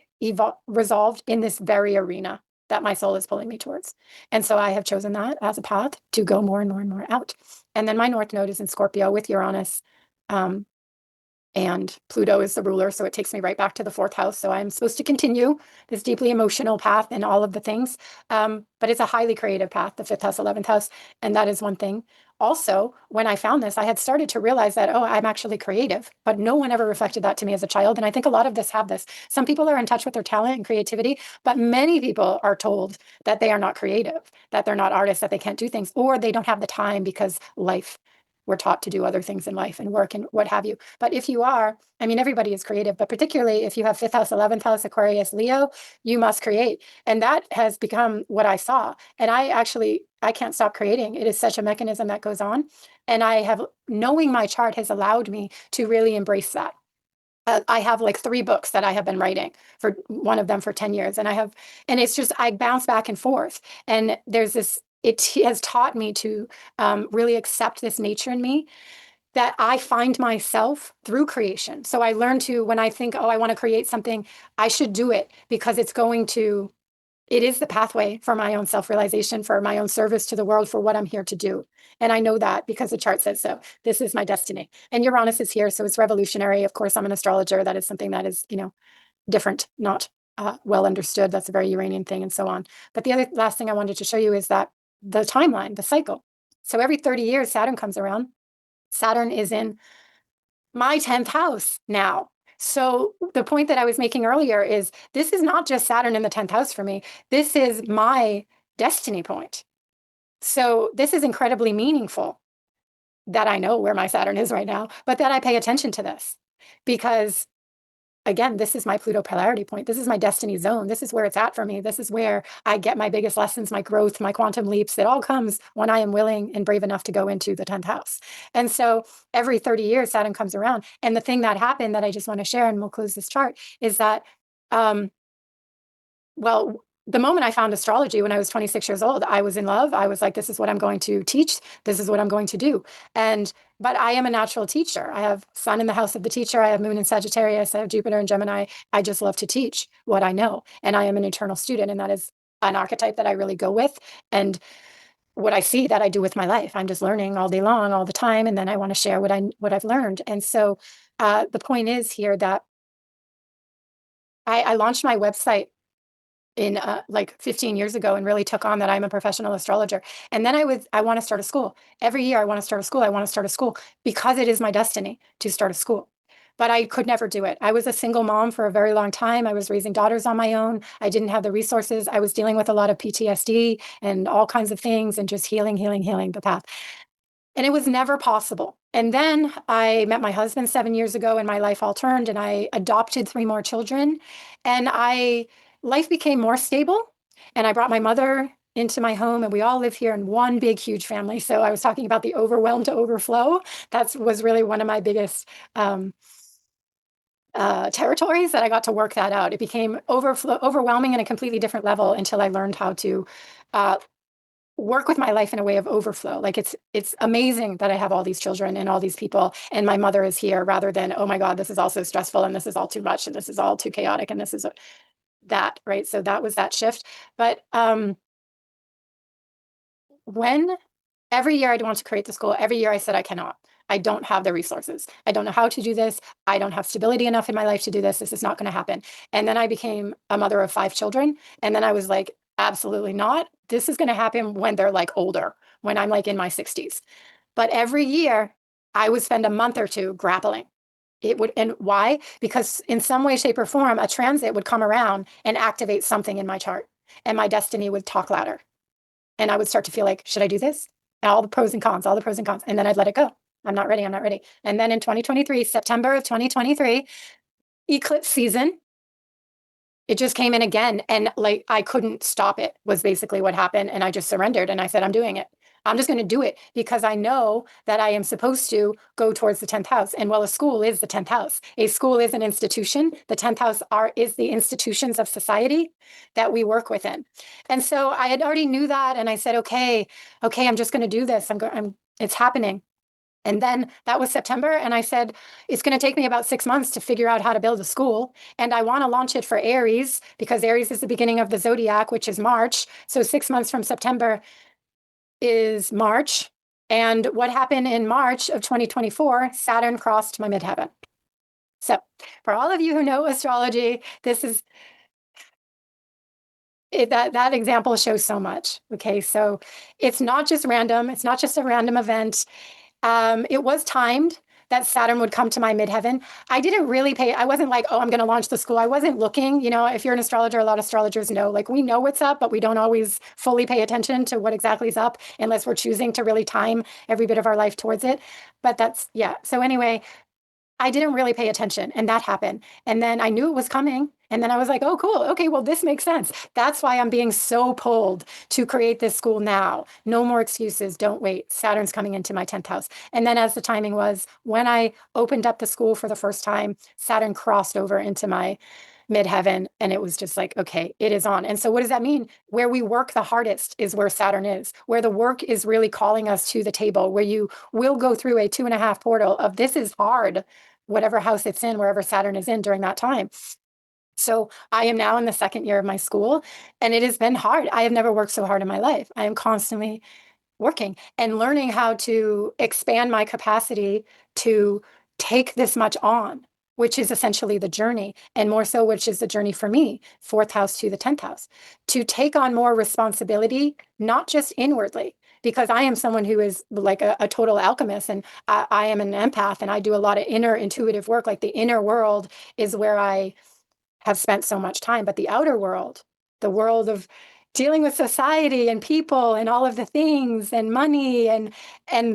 resolved in this very arena that my soul is pulling me towards. And so I have chosen that as a path to go more and more and more out. And then my North Node is in Scorpio with Uranus. Um, and Pluto is the ruler, so it takes me right back to the fourth house. So I'm supposed to continue this deeply emotional path and all of the things. But it's a highly creative path, the fifth house, 11th house. And that is one thing. Also, when I found this, I had started to realize that, oh, I'm actually creative, but no one ever reflected that to me as a child. And I think a lot of this have this. Some people are in touch with their talent and creativity, but many people are told that they are not creative, that they're not artists, that they can't do things, or they don't have the time because life. We're taught to do other things in life and work and what have you. But if you are, I mean, everybody is creative, but particularly if you have fifth house, 11th house, Aquarius, Leo, you must create. And that has become what I saw. And I can't stop creating. It is such a mechanism that goes on. And knowing my chart has allowed me to really embrace that. I have like 3 books that I have been writing, for one of them for 10 years. And it's just, I bounce back and forth. And it has taught me to really accept this nature in me, that I find myself through creation. So I learned to, when I think, oh, I want to create something, I should do it because it is the pathway for my own self-realization, for my own service to the world, for what I'm here to do. And I know that because the chart says so. This is my destiny. And Uranus is here, so it's revolutionary. Of course, I'm an astrologer. That is something that is, different, not well understood. That's a very Uranian thing and so on. But the other last thing I wanted to show you is that the timeline, the cycle. So every 30 years, Saturn comes around. Saturn is in my 10th house now. So the point that I was making earlier is this is not just Saturn in the 10th house for me. This is my destiny point. So this is incredibly meaningful that I know where my Saturn is right now, but that I pay attention to this because, again, this is my Pluto polarity point. This is my destiny zone. This is where it's at for me. This is where I get my biggest lessons, my growth, my quantum leaps. It all comes when I am willing and brave enough to go into the 10th house. And so every 30 years, Saturn comes around. And the thing that happened that I just want to share, and we'll close this chart, is that, well, the moment I found astrology when I was 26 years old, I was in love. I was like, this is what I'm going to teach. This is what I'm going to do. But I am a natural teacher. I have Sun in the house of the teacher. I have Moon in Sagittarius. I have Jupiter in Gemini. I just love to teach what I know. And I am an eternal student. And that is an archetype that I really go with. And what I see that I do with my life. I'm just learning all day long, all the time. And then I want to share what I've learned. And so the point is here that I launched my website in like 15 years ago and really took on that I'm a professional astrologer. And then I want to start a school. Every year I want to start a school. I want to start a school because it is my destiny to start a school. But I could never do it. I was a single mom for a very long time. I was raising daughters on my own. I didn't have the resources. I was dealing with a lot of PTSD and all kinds of things and just healing the path. And it was never possible. And then I met my husband 7 years ago and my life all turned and I adopted 3 more children and life became more stable. And I brought my mother into my home and we all live here in one big, huge family. So I was talking about the overwhelm to overflow. That was really one of my biggest territories that I got to work that out. It became overwhelming in a completely different level until I learned how to uh, work with my life in a way of overflow. Like it's amazing that I have all these children and all these people and my mother is here rather than, oh my God, this is all so stressful and this is all too much and this is all too chaotic and this is that, right? So that was that shift. But when every year I'd want to create the school, every year I said I cannot. I don't have the resources. I don't know how to do this. I don't have stability enough in my life to do this. This is not going to happen. And then I became a mother of 5 children. And then I was like, absolutely not. This is going to happen when they're like older, when I'm like in my 60s. But every year I would spend a month or two grappling. It would, and why? Because in some way, shape, or form, a transit would come around and activate something in my chart, and my destiny would talk louder. And I would start to feel like, should I do this? All the pros and cons, all the pros and cons. And then I'd let it go. I'm not ready. I'm not ready. And then in 2023, September of 2023, eclipse season, it just came in again. And like, I couldn't stop it, was basically what happened. And I just surrendered and I said, I'm doing it. I'm just going to do it because I know that I am supposed to go towards the 10th house. And well, a school is the 10th house. A school is an institution. The 10th house is the institutions of society that we work within. And so I had already knew that. And I said, okay, I'm just going to do this. It's happening. And then that was September. And I said, it's going to take me about 6 months to figure out how to build a school. And I want to launch it for Aries because Aries is the beginning of the zodiac, which is March. So 6 months from September is March. And what happened in March of 2024, Saturn crossed my midheaven. So for all of you who know astrology, this is that example shows so much. Okay. So it's not just random. It's not just a random event. It was timed that Saturn would come to my midheaven. I didn't really I wasn't like, oh, I'm going to launch the school. I wasn't looking, if you're an astrologer, a lot of astrologers know, like we know what's up, but we don't always fully pay attention to what exactly is up unless we're choosing to really time every bit of our life towards it. But yeah. So anyway, I didn't really pay attention and that happened. And then I knew it was coming. And then I was like, oh, cool. Okay, well, this makes sense. That's why I'm being so pulled to create this school now. No more excuses. Don't wait. Saturn's coming into my 10th house. And then as the timing was, when I opened up the school for the first time, Saturn crossed over into my midheaven. And it was just like, okay, it is on. And so what does that mean? Where we work the hardest is where Saturn is, where the work is really calling us to the table, where you will go through a 2.5 portal of this is hard, whatever house it's in, wherever Saturn is in during that time. So I am now in the second year of my school, and it has been hard. I have never worked so hard in my life. I am constantly working and learning how to expand my capacity to take this much on, which is essentially the journey, and more so, which is the journey for me, 4th house to the 10th house, to take on more responsibility, not just inwardly, because I am someone who is like a total alchemist and I am an empath and I do a lot of inner intuitive work. Like the inner world is where I have spent so much time, but the outer world, the world of dealing with society and people and all of the things and money and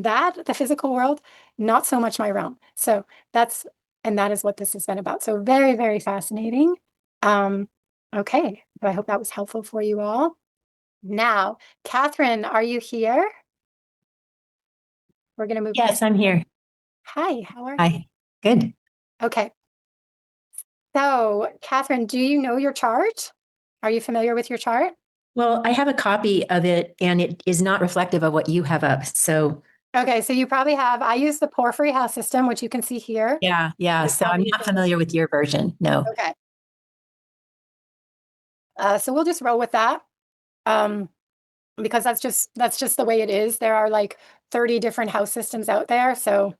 that the physical world, not so much my realm. So that is what this has been about. So very, very fascinating. Um, okay. So I hope that was helpful for you all. Now, Catherine, are you here? We're going to move. Yes, I'm here. Hi, how are you? Hi. Good. Okay. So, Catherine, do you know your chart? Are you familiar with your chart? Well, I have a copy of it and it is not reflective of what you have up. So, Okay, so you probably have, I use the Porphyry house system, which you can see here. yeah. So I'm not familiar with your version. No. Okay. So we'll just roll with that. Because that's just the way it is. There are like 30 different house systems out there. So,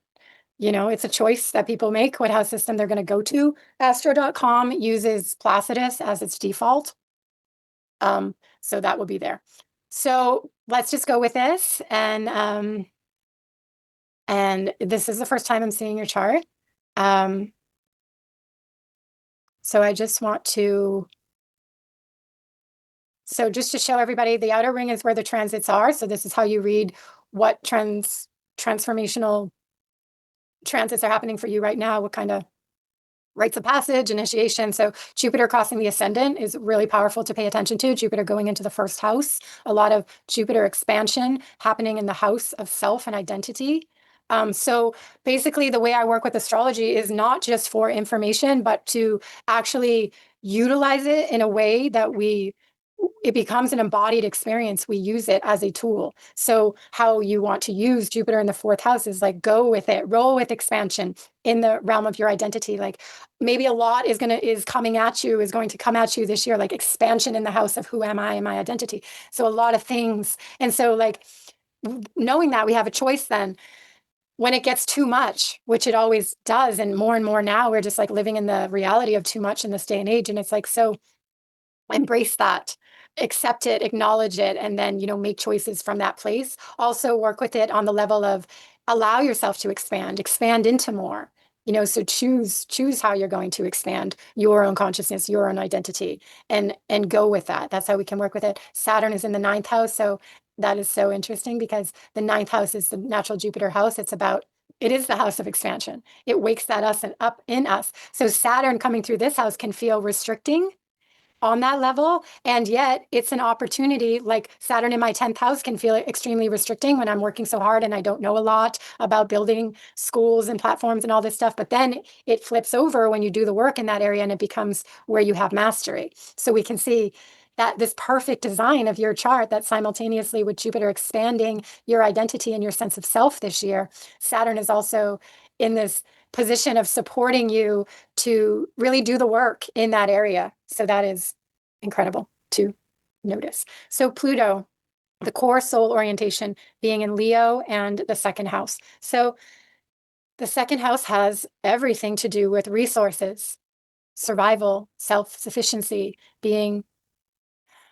it's a choice that people make what house system they're going to go to. Astro.com uses Placidus as its default. So that will be there. So let's just go with this. And this is the first time I'm seeing your chart. So I just want to, so just to show everybody, the outer ring is where the transits are. So this is how you read what transformational transits are happening for you right now, what kind of rites of passage, initiation. So Jupiter crossing the ascendant is really powerful to pay attention to. Jupiter going into the first house, a lot of Jupiter expansion happening in the house of self and identity. So basically the way I work with astrology is not just for information, but to actually utilize it in a way that we it becomes an embodied experience. We use it as a tool. So how you want to use Jupiter in the fourth house is like, go with it, roll with expansion in the realm of your identity. Like maybe a lot is going to come at you this year, like expansion in the house of who am I and my identity. So a lot of things. And so like knowing that we have a choice then when it gets too much, which it always does. And more now, we're just like living in the reality of too much in this day and age. And it's like, so embrace that, accept it, acknowledge it, and then, make choices from that place. Also work with it on the level of allow yourself to expand into more. So choose how you're going to expand your own consciousness, your own identity, and go with that. That's how we can work with it. Saturn is in the ninth house. So that is so interesting because the ninth house is the natural Jupiter house. It is the house of expansion. It wakes that us and up in us. So Saturn coming through this house can feel restricting on that level. And yet it's an opportunity. Like Saturn in my 10th house can feel extremely restricting when I'm working so hard and I don't know a lot about building schools and platforms and all this stuff. But then it flips over when you do the work in that area and it becomes where you have mastery. So we can see that this perfect design of your chart that simultaneously with Jupiter expanding your identity and your sense of self this year, Saturn is also in this position of supporting you to really do the work in that area. So that is incredible to notice. So Pluto, the core soul orientation being in Leo and the second house. So the second house has everything to do with resources, survival, self-sufficiency, being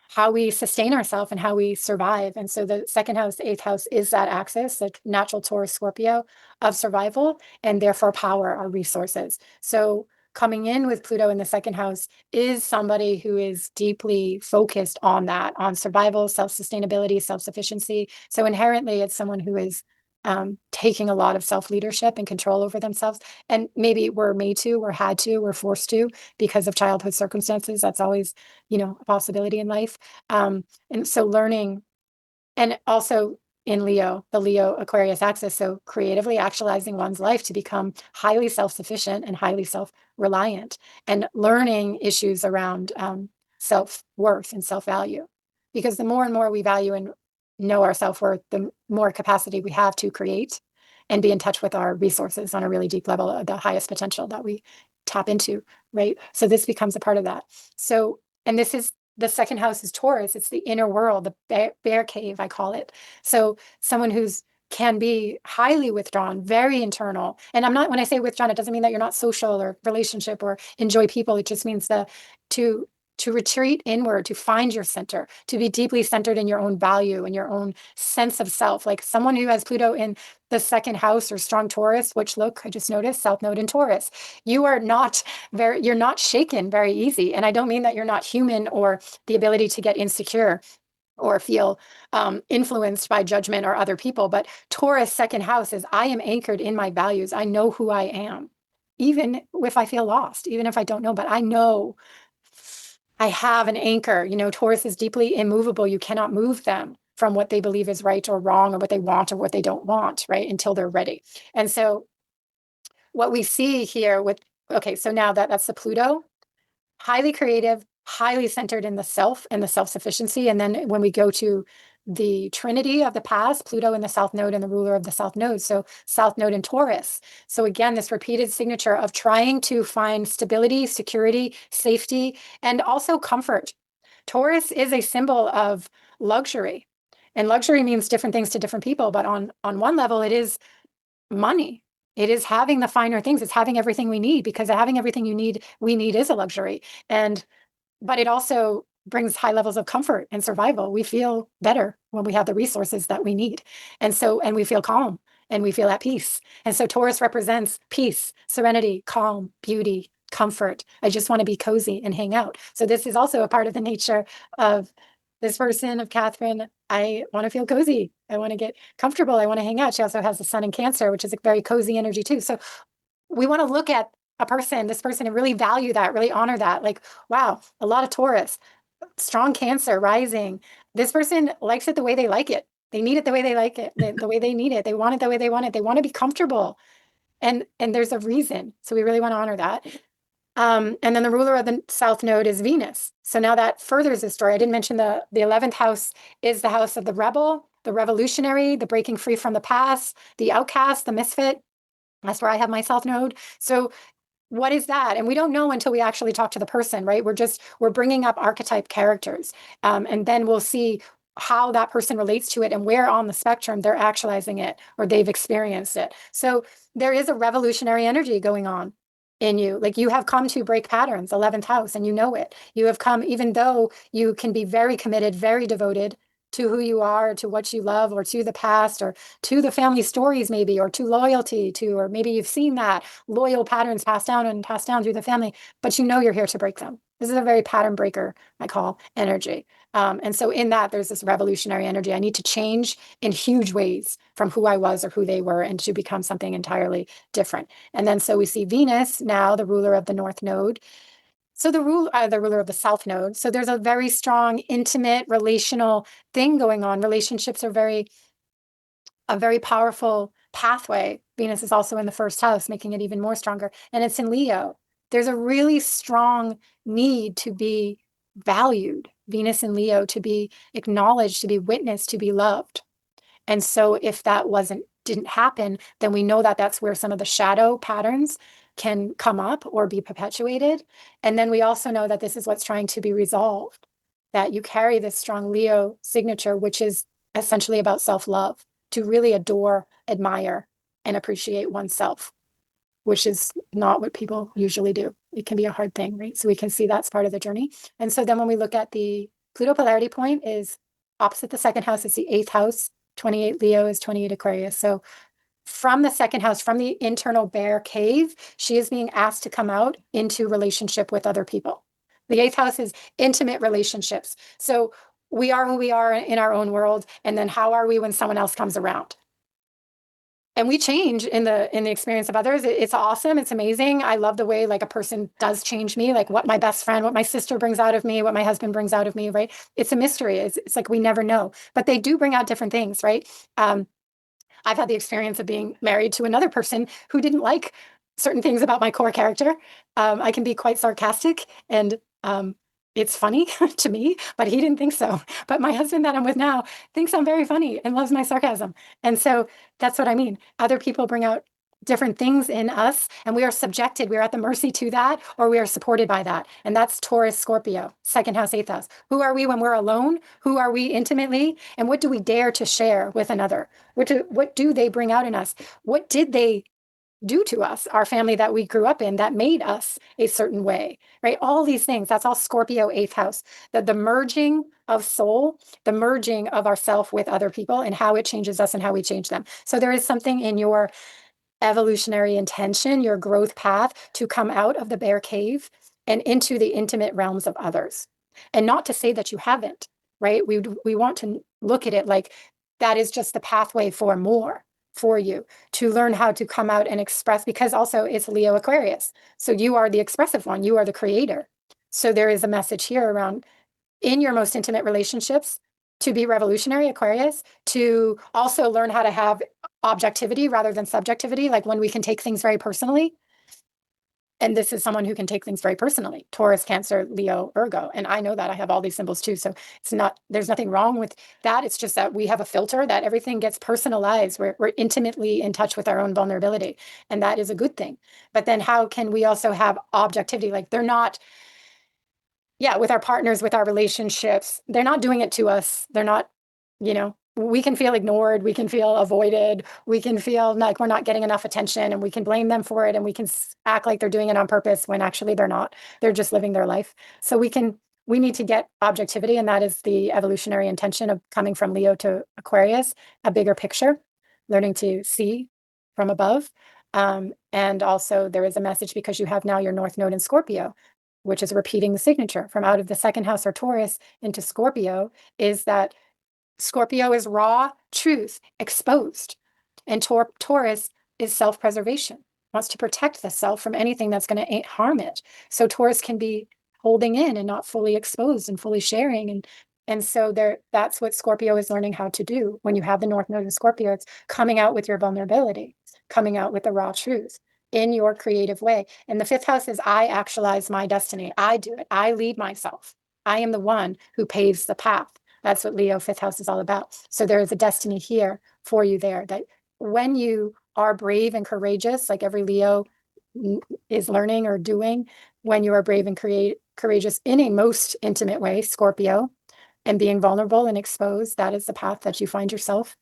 how we sustain ourselves and how we survive. And so the second house, eighth house is that axis, the natural Taurus Scorpio of survival and therefore power, our resources. So coming in with Pluto in the second house is somebody who is deeply focused on that, on survival, self-sustainability, self-sufficiency. So inherently, it's someone who is taking a lot of self-leadership and control over themselves. And maybe we're made to, we're had to, we're forced to because of childhood circumstances. That's always, a possibility in life. And so learning, and also in Leo, the Leo Aquarius axis, so creatively actualizing one's life to become highly self-sufficient and highly self-reliant, and learning issues around self-worth and self-value. Because the more and more we value and know our self-worth, the more capacity we have to create and be in touch with our resources on a really deep level of the highest potential that we tap into, right? So this becomes a part of that. So, and this is the second house is Taurus. It's the inner world, the bear cave, I call it. So someone who's can be highly withdrawn, very internal. And when I say withdrawn, it doesn't mean that you're not social or relationship or enjoy people. It just means to retreat inward, to find your center, to be deeply centered in your own value and your own sense of self. Like someone who has Pluto in the second house or strong Taurus, which look, I just noticed South Node in Taurus. You're not shaken very easy. And I don't mean that you're not human or the ability to get insecure or feel influenced by judgment or other people. But Taurus second house is I am anchored in my values. I know who I am, even if I feel lost, even if I don't know, but I know I have an anchor. Taurus is deeply immovable. You cannot move them from what they believe is right or wrong or what they want or what they don't want, right? Until they're ready. And so what we see here so now that's the Pluto, highly creative, highly centered in the self and the self-sufficiency. And then when we go to the trinity of the past, Pluto in the South Node and the ruler of the South Node. So South Node in Taurus. So again, this repeated signature of trying to find stability, security, safety, and also comfort. Taurus is a symbol of luxury. And luxury means different things to different people. But on one level, it is money. It is having the finer things. It's having everything we need, because having everything we need is a luxury. But it also brings high levels of comfort and survival. We feel better when we have the resources that we need. And we feel calm and we feel at peace. And so Taurus represents peace, serenity, calm, beauty, comfort. I just want to be cozy and hang out. So this is also a part of the nature of this person, of Catherine. I want to feel cozy. I want to get comfortable. I want to hang out. She also has the sun in Cancer, which is a very cozy energy too. So we want to look at this person, and really value that, really honor that. Like, wow, a lot of Taurus, strong Cancer rising. This person likes it the way they like it. They need it the way they like it, the way they need it. They want it the way they want it. They want to be comfortable. And there's a reason. So we really want to honor that. And then the ruler of the south node is Venus. So now that furthers the story. I didn't mention the 11th house is the house of the rebel, the revolutionary, the breaking free from the past, the outcast, the misfit. That's where I have my south node. So what is that? And we don't know until we actually talk to the person, right? We're bringing up archetype characters, and then we'll see how that person relates to it and where on the spectrum they're actualizing it or they've experienced it. So there is a revolutionary energy going on in you. Like you have come to break patterns, 11th house, and you know it. You have come, even though you can be very committed, very devoted to who you are, to what you love, or to the past, or to the family stories, maybe, or to loyalty to, or maybe you've seen that loyal patterns passed down and passed down through the family, but you know you're here to break them. This is a very pattern breaker, I call energy. And so in that, there's this revolutionary energy. I need to change in huge ways from who I was or who they were and to become something entirely different. And then so we see Venus now, the ruler of the North Node. So the ruler of the South Node. So there's a very strong, intimate, relational thing going on. Relationships are a very powerful pathway. Venus is also in the first house, making it even more stronger. And it's in Leo. There's a really strong need to be valued. Venus in Leo, to be acknowledged, to be witnessed, to be loved. And so if that didn't happen, then we know that that's where some of the shadow patterns can come up or be perpetuated. And then we also know that this is what's trying to be resolved, that you carry this strong Leo signature, which is essentially about self-love, to really adore, admire, and appreciate oneself, which is not what people usually do. It can be a hard thing, right? So we can see that's part of the journey. And so then when we look at the Pluto polarity point is opposite the second house, it's the 8th house. 28 Leo is 28 Aquarius. So from the second house, from the internal bear cave, she is being asked to come out into relationship with other people. The 8th house is intimate relationships. So we are who we are in our own world. And then how are we when someone else comes around? And we change in the experience of others. It's awesome. It's amazing. I love the way like a person does change me, like what my best friend, what my sister brings out of me, what my husband brings out of me, right? It's a mystery. It's like we never know, but they do bring out different things, right? I've had the experience of being married to another person who didn't like certain things about my core character. I can be quite sarcastic and it's funny to me, but he didn't think so. But my husband that I'm with now thinks I'm very funny and loves my sarcasm. And so that's what I mean. Other people bring out different things in us and we are subjected. We are at the mercy to that or we are supported by that. And that's Taurus, Scorpio, second house, 8th house. Who are we when we're alone? Who are we intimately? And what do we dare to share with another? What do they bring out in us? What did they do to us, our family that we grew up in that made us a certain way, right? All these things, that's all Scorpio 8th house, the merging of soul, the merging of ourself with other people and how it changes us and how we change them. So there is something in your evolutionary intention, your growth path to come out of the bear cave and into the intimate realms of others. And not to say that you haven't, right? We want to look at it like that is just the pathway for more for you to learn how to come out and express, because also it's Leo Aquarius. So you are the expressive one, you are the creator. So there is a message here around in your most intimate relationships to be revolutionary, Aquarius, to also learn how to have objectivity rather than subjectivity, like when we can take things very personally. And this is someone who can take things very personally. Taurus, Cancer, Leo, Virgo. And I know that I have all these symbols too. So there's nothing wrong with that. It's just that we have a filter that everything gets personalized. We're intimately in touch with our own vulnerability. And that is a good thing. But then how can we also have objectivity? Like they're not, yeah, with our partners, with our relationships, they're not doing it to us. They're not, we can feel ignored, we can feel avoided, we can feel like we're not getting enough attention and we can blame them for it and we can act like they're doing it on purpose when actually they're not. They're just living their life. So we need to get objectivity, and that is the evolutionary intention of coming from Leo to Aquarius, a bigger picture, learning to see from above. And also there is a message because you have now your North Node in Scorpio, which is repeating the signature from out of the second house or Taurus into Scorpio, is that Scorpio is raw truth exposed. And Taurus is self-preservation, wants to protect the self from anything that's going to harm it. So Taurus can be holding in and not fully exposed and fully sharing. And so that's what Scorpio is learning how to do. When you have the North Node in Scorpio, it's coming out with your vulnerability, coming out with the raw truth. in your creative way. And the fifth house is I actualize my destiny. I do it. I lead myself. I am the one who paves the path. That's what Leo fifth house is all about. So there is a destiny here for you there, that when you are brave and courageous, like every Leo is learning or doing, when you are brave and courageous in a most intimate way, Scorpio, and being vulnerable and exposed, that is the path that you find yourself,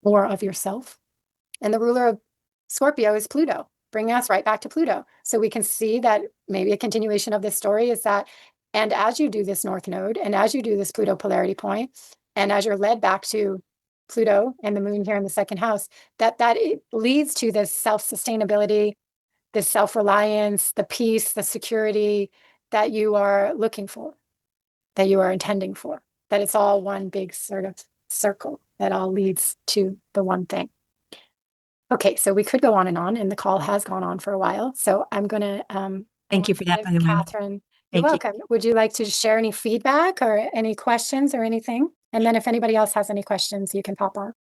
more of yourself. And the ruler of Scorpio is Pluto, bringing us right back to Pluto. So we can see that maybe a continuation of this story is that, and as you do this North Node, and as you do this Pluto polarity point, and as you're led back to Pluto and the moon here in the second house, that it leads to this self-sustainability, this self-reliance, the peace, the security that you are looking for, that you are intending for, that it's all one big sort of circle that all leads to the one thing. Okay, so we could go on, and the call has gone on for a while. So I'm going to Thank you for that, by the way. Catherine, you're Thank you. welcome. Would you like to share any feedback or any questions or anything? And then if anybody else has any questions, you can pop on.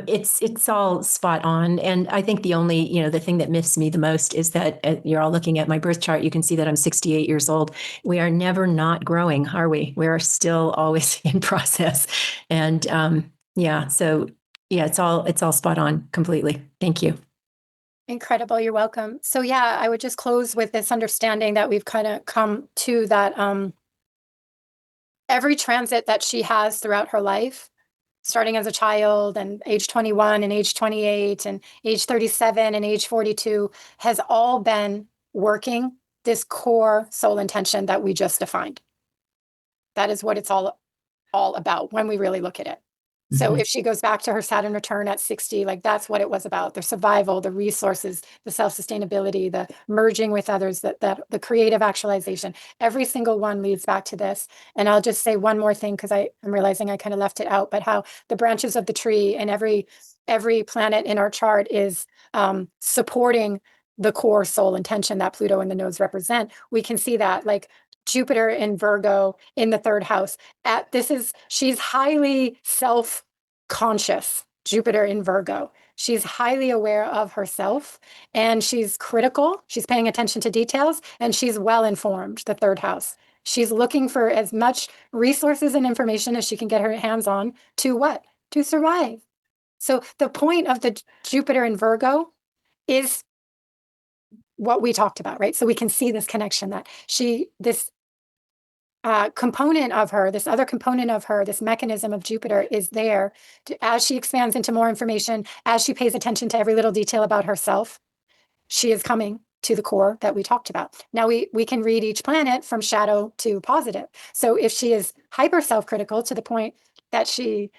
It's all spot on. And I think the only, the thing that miffs me the most is that you're all looking at my birth chart. You can see that I'm 68 years old. We are never not growing, are we? We are still always in process. And it's all spot on completely. Thank you. Incredible. You're welcome. So yeah, I would just close with this understanding that we've kind of come to, that every transit that she has throughout her life, starting as a child and age 21 and age 28 and age 37 and age 42, has all been working this core soul intention that we just defined. That is what it's all about when we really look at it. So if she goes back to her Saturn return at 60, like that's what it was about: the survival, the resources, the self-sustainability, the merging with others, that the creative actualization. Every single one leads back to this. And I'll just say one more thing, because I'm realizing I kind of left it out, but how the branches of the tree and every planet in our chart is supporting the core soul intention that Pluto and the nodes represent. We can see that, like Jupiter in Virgo in the third house. She's highly self-conscious. Jupiter in Virgo. She's highly aware of herself, and she's critical. She's paying attention to details, and she's well-informed, the third house. She's looking for as much resources and information as she can get her hands on to what? To survive. So the point of the Jupiter in Virgo is what we talked about, right? So we can see this connection that this component of her, this other component of her, this mechanism of Jupiter is there as she expands into more information, as she pays attention to every little detail about herself, she is coming to the core that we talked about. Now we can read each planet from shadow to positive. So if she is hyper self-critical to the point that she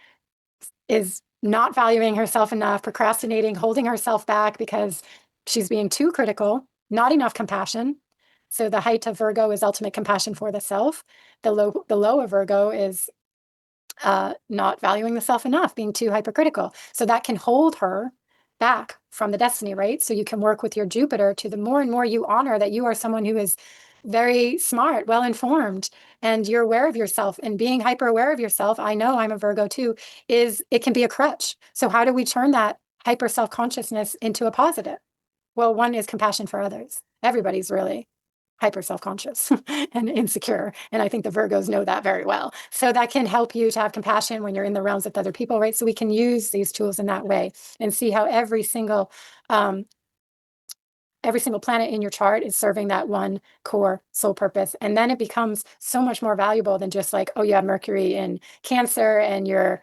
is not valuing herself enough, procrastinating, holding herself back because she's being too critical, not enough compassion. So the height of Virgo is ultimate compassion for the self. The low of Virgo is not valuing the self enough, being too hypercritical. So that can hold her back from the destiny, right? So you can work with your Jupiter to, the more and more you honor that you are someone who is very smart, well-informed, and you're aware of yourself, and being hyper aware of yourself, I know I'm a Virgo too, it can be a crutch. So how do we turn that hyper self-consciousness into a positive? Well, one is compassion for others. Everybody's really hyper self-conscious and insecure. And I think the Virgos know that very well. So that can help you to have compassion when you're in the realms with other people, right? So we can use these tools in that way and see how every single planet in your chart is serving that one core soul purpose. And then it becomes so much more valuable than just like, oh, you have Mercury in Cancer and you're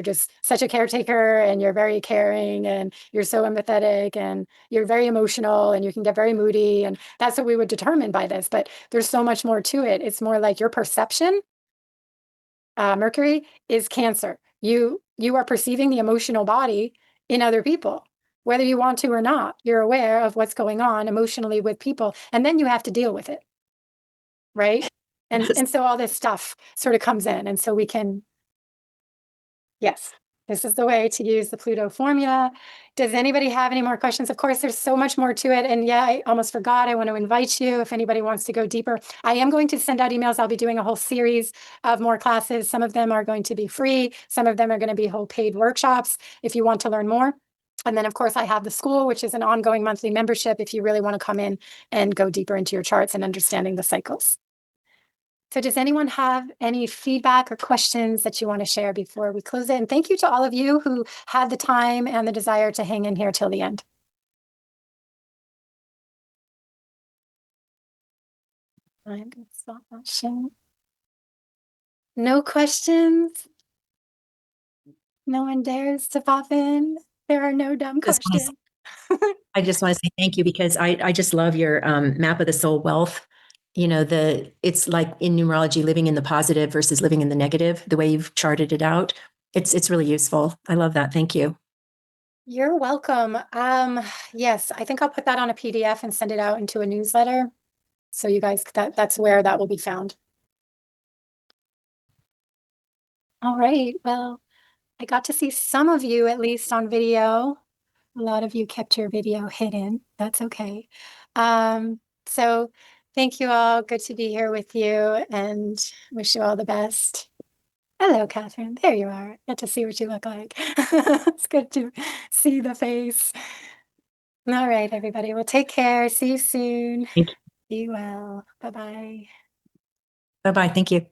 just such a caretaker and you're very caring and you're so empathetic and you're very emotional and you can get very moody. And that's what we would determine by this. But there's so much more to it. It's more like your perception. Mercury is Cancer. You are perceiving the emotional body in other people. Whether you want to or not, you're aware of what's going on emotionally with people, and then you have to deal with it, right? And Yes. and so all this stuff sort of comes in, and so we can, yes, this is the way to use the Pluto formula. Does anybody have any more questions? Of course, there's so much more to it, and yeah, I almost forgot. I want to invite you if anybody wants to go deeper. I am going to send out emails. I'll be doing a whole series of more classes. Some of them are going to be free. Some of them are going to be whole paid workshops if you want to learn more. And then, of course, I have the school, which is an ongoing monthly membership if you really want to come in and go deeper into your charts and understanding the cycles. So does anyone have any feedback or questions that you want to share before we close it? And thank you to all of you who had the time and the desire to hang in here till the end. I'm going to stop watching. No questions? No one dares to pop in? There are no dumb questions. I just want to say thank you because I just love your map of the soul wealth. You know, it's like in numerology, living in the positive versus living in the negative, the way you've charted it out. It's really useful. I love that. Thank you. You're welcome. Yes, I think I'll put that on a PDF and send it out into a newsletter. So you guys, that's where that will be found. All right. Well, I got to see some of you at least on video. A lot of you kept your video hidden. That's okay. So thank you all. Good to be here with you and wish you all the best. Hello, Catherine. There you are. Get to see what you look like. It's good to see the face. All right, everybody. Well, take care. See you soon. Thank you. Be well. Bye-bye. Bye-bye. Thank you.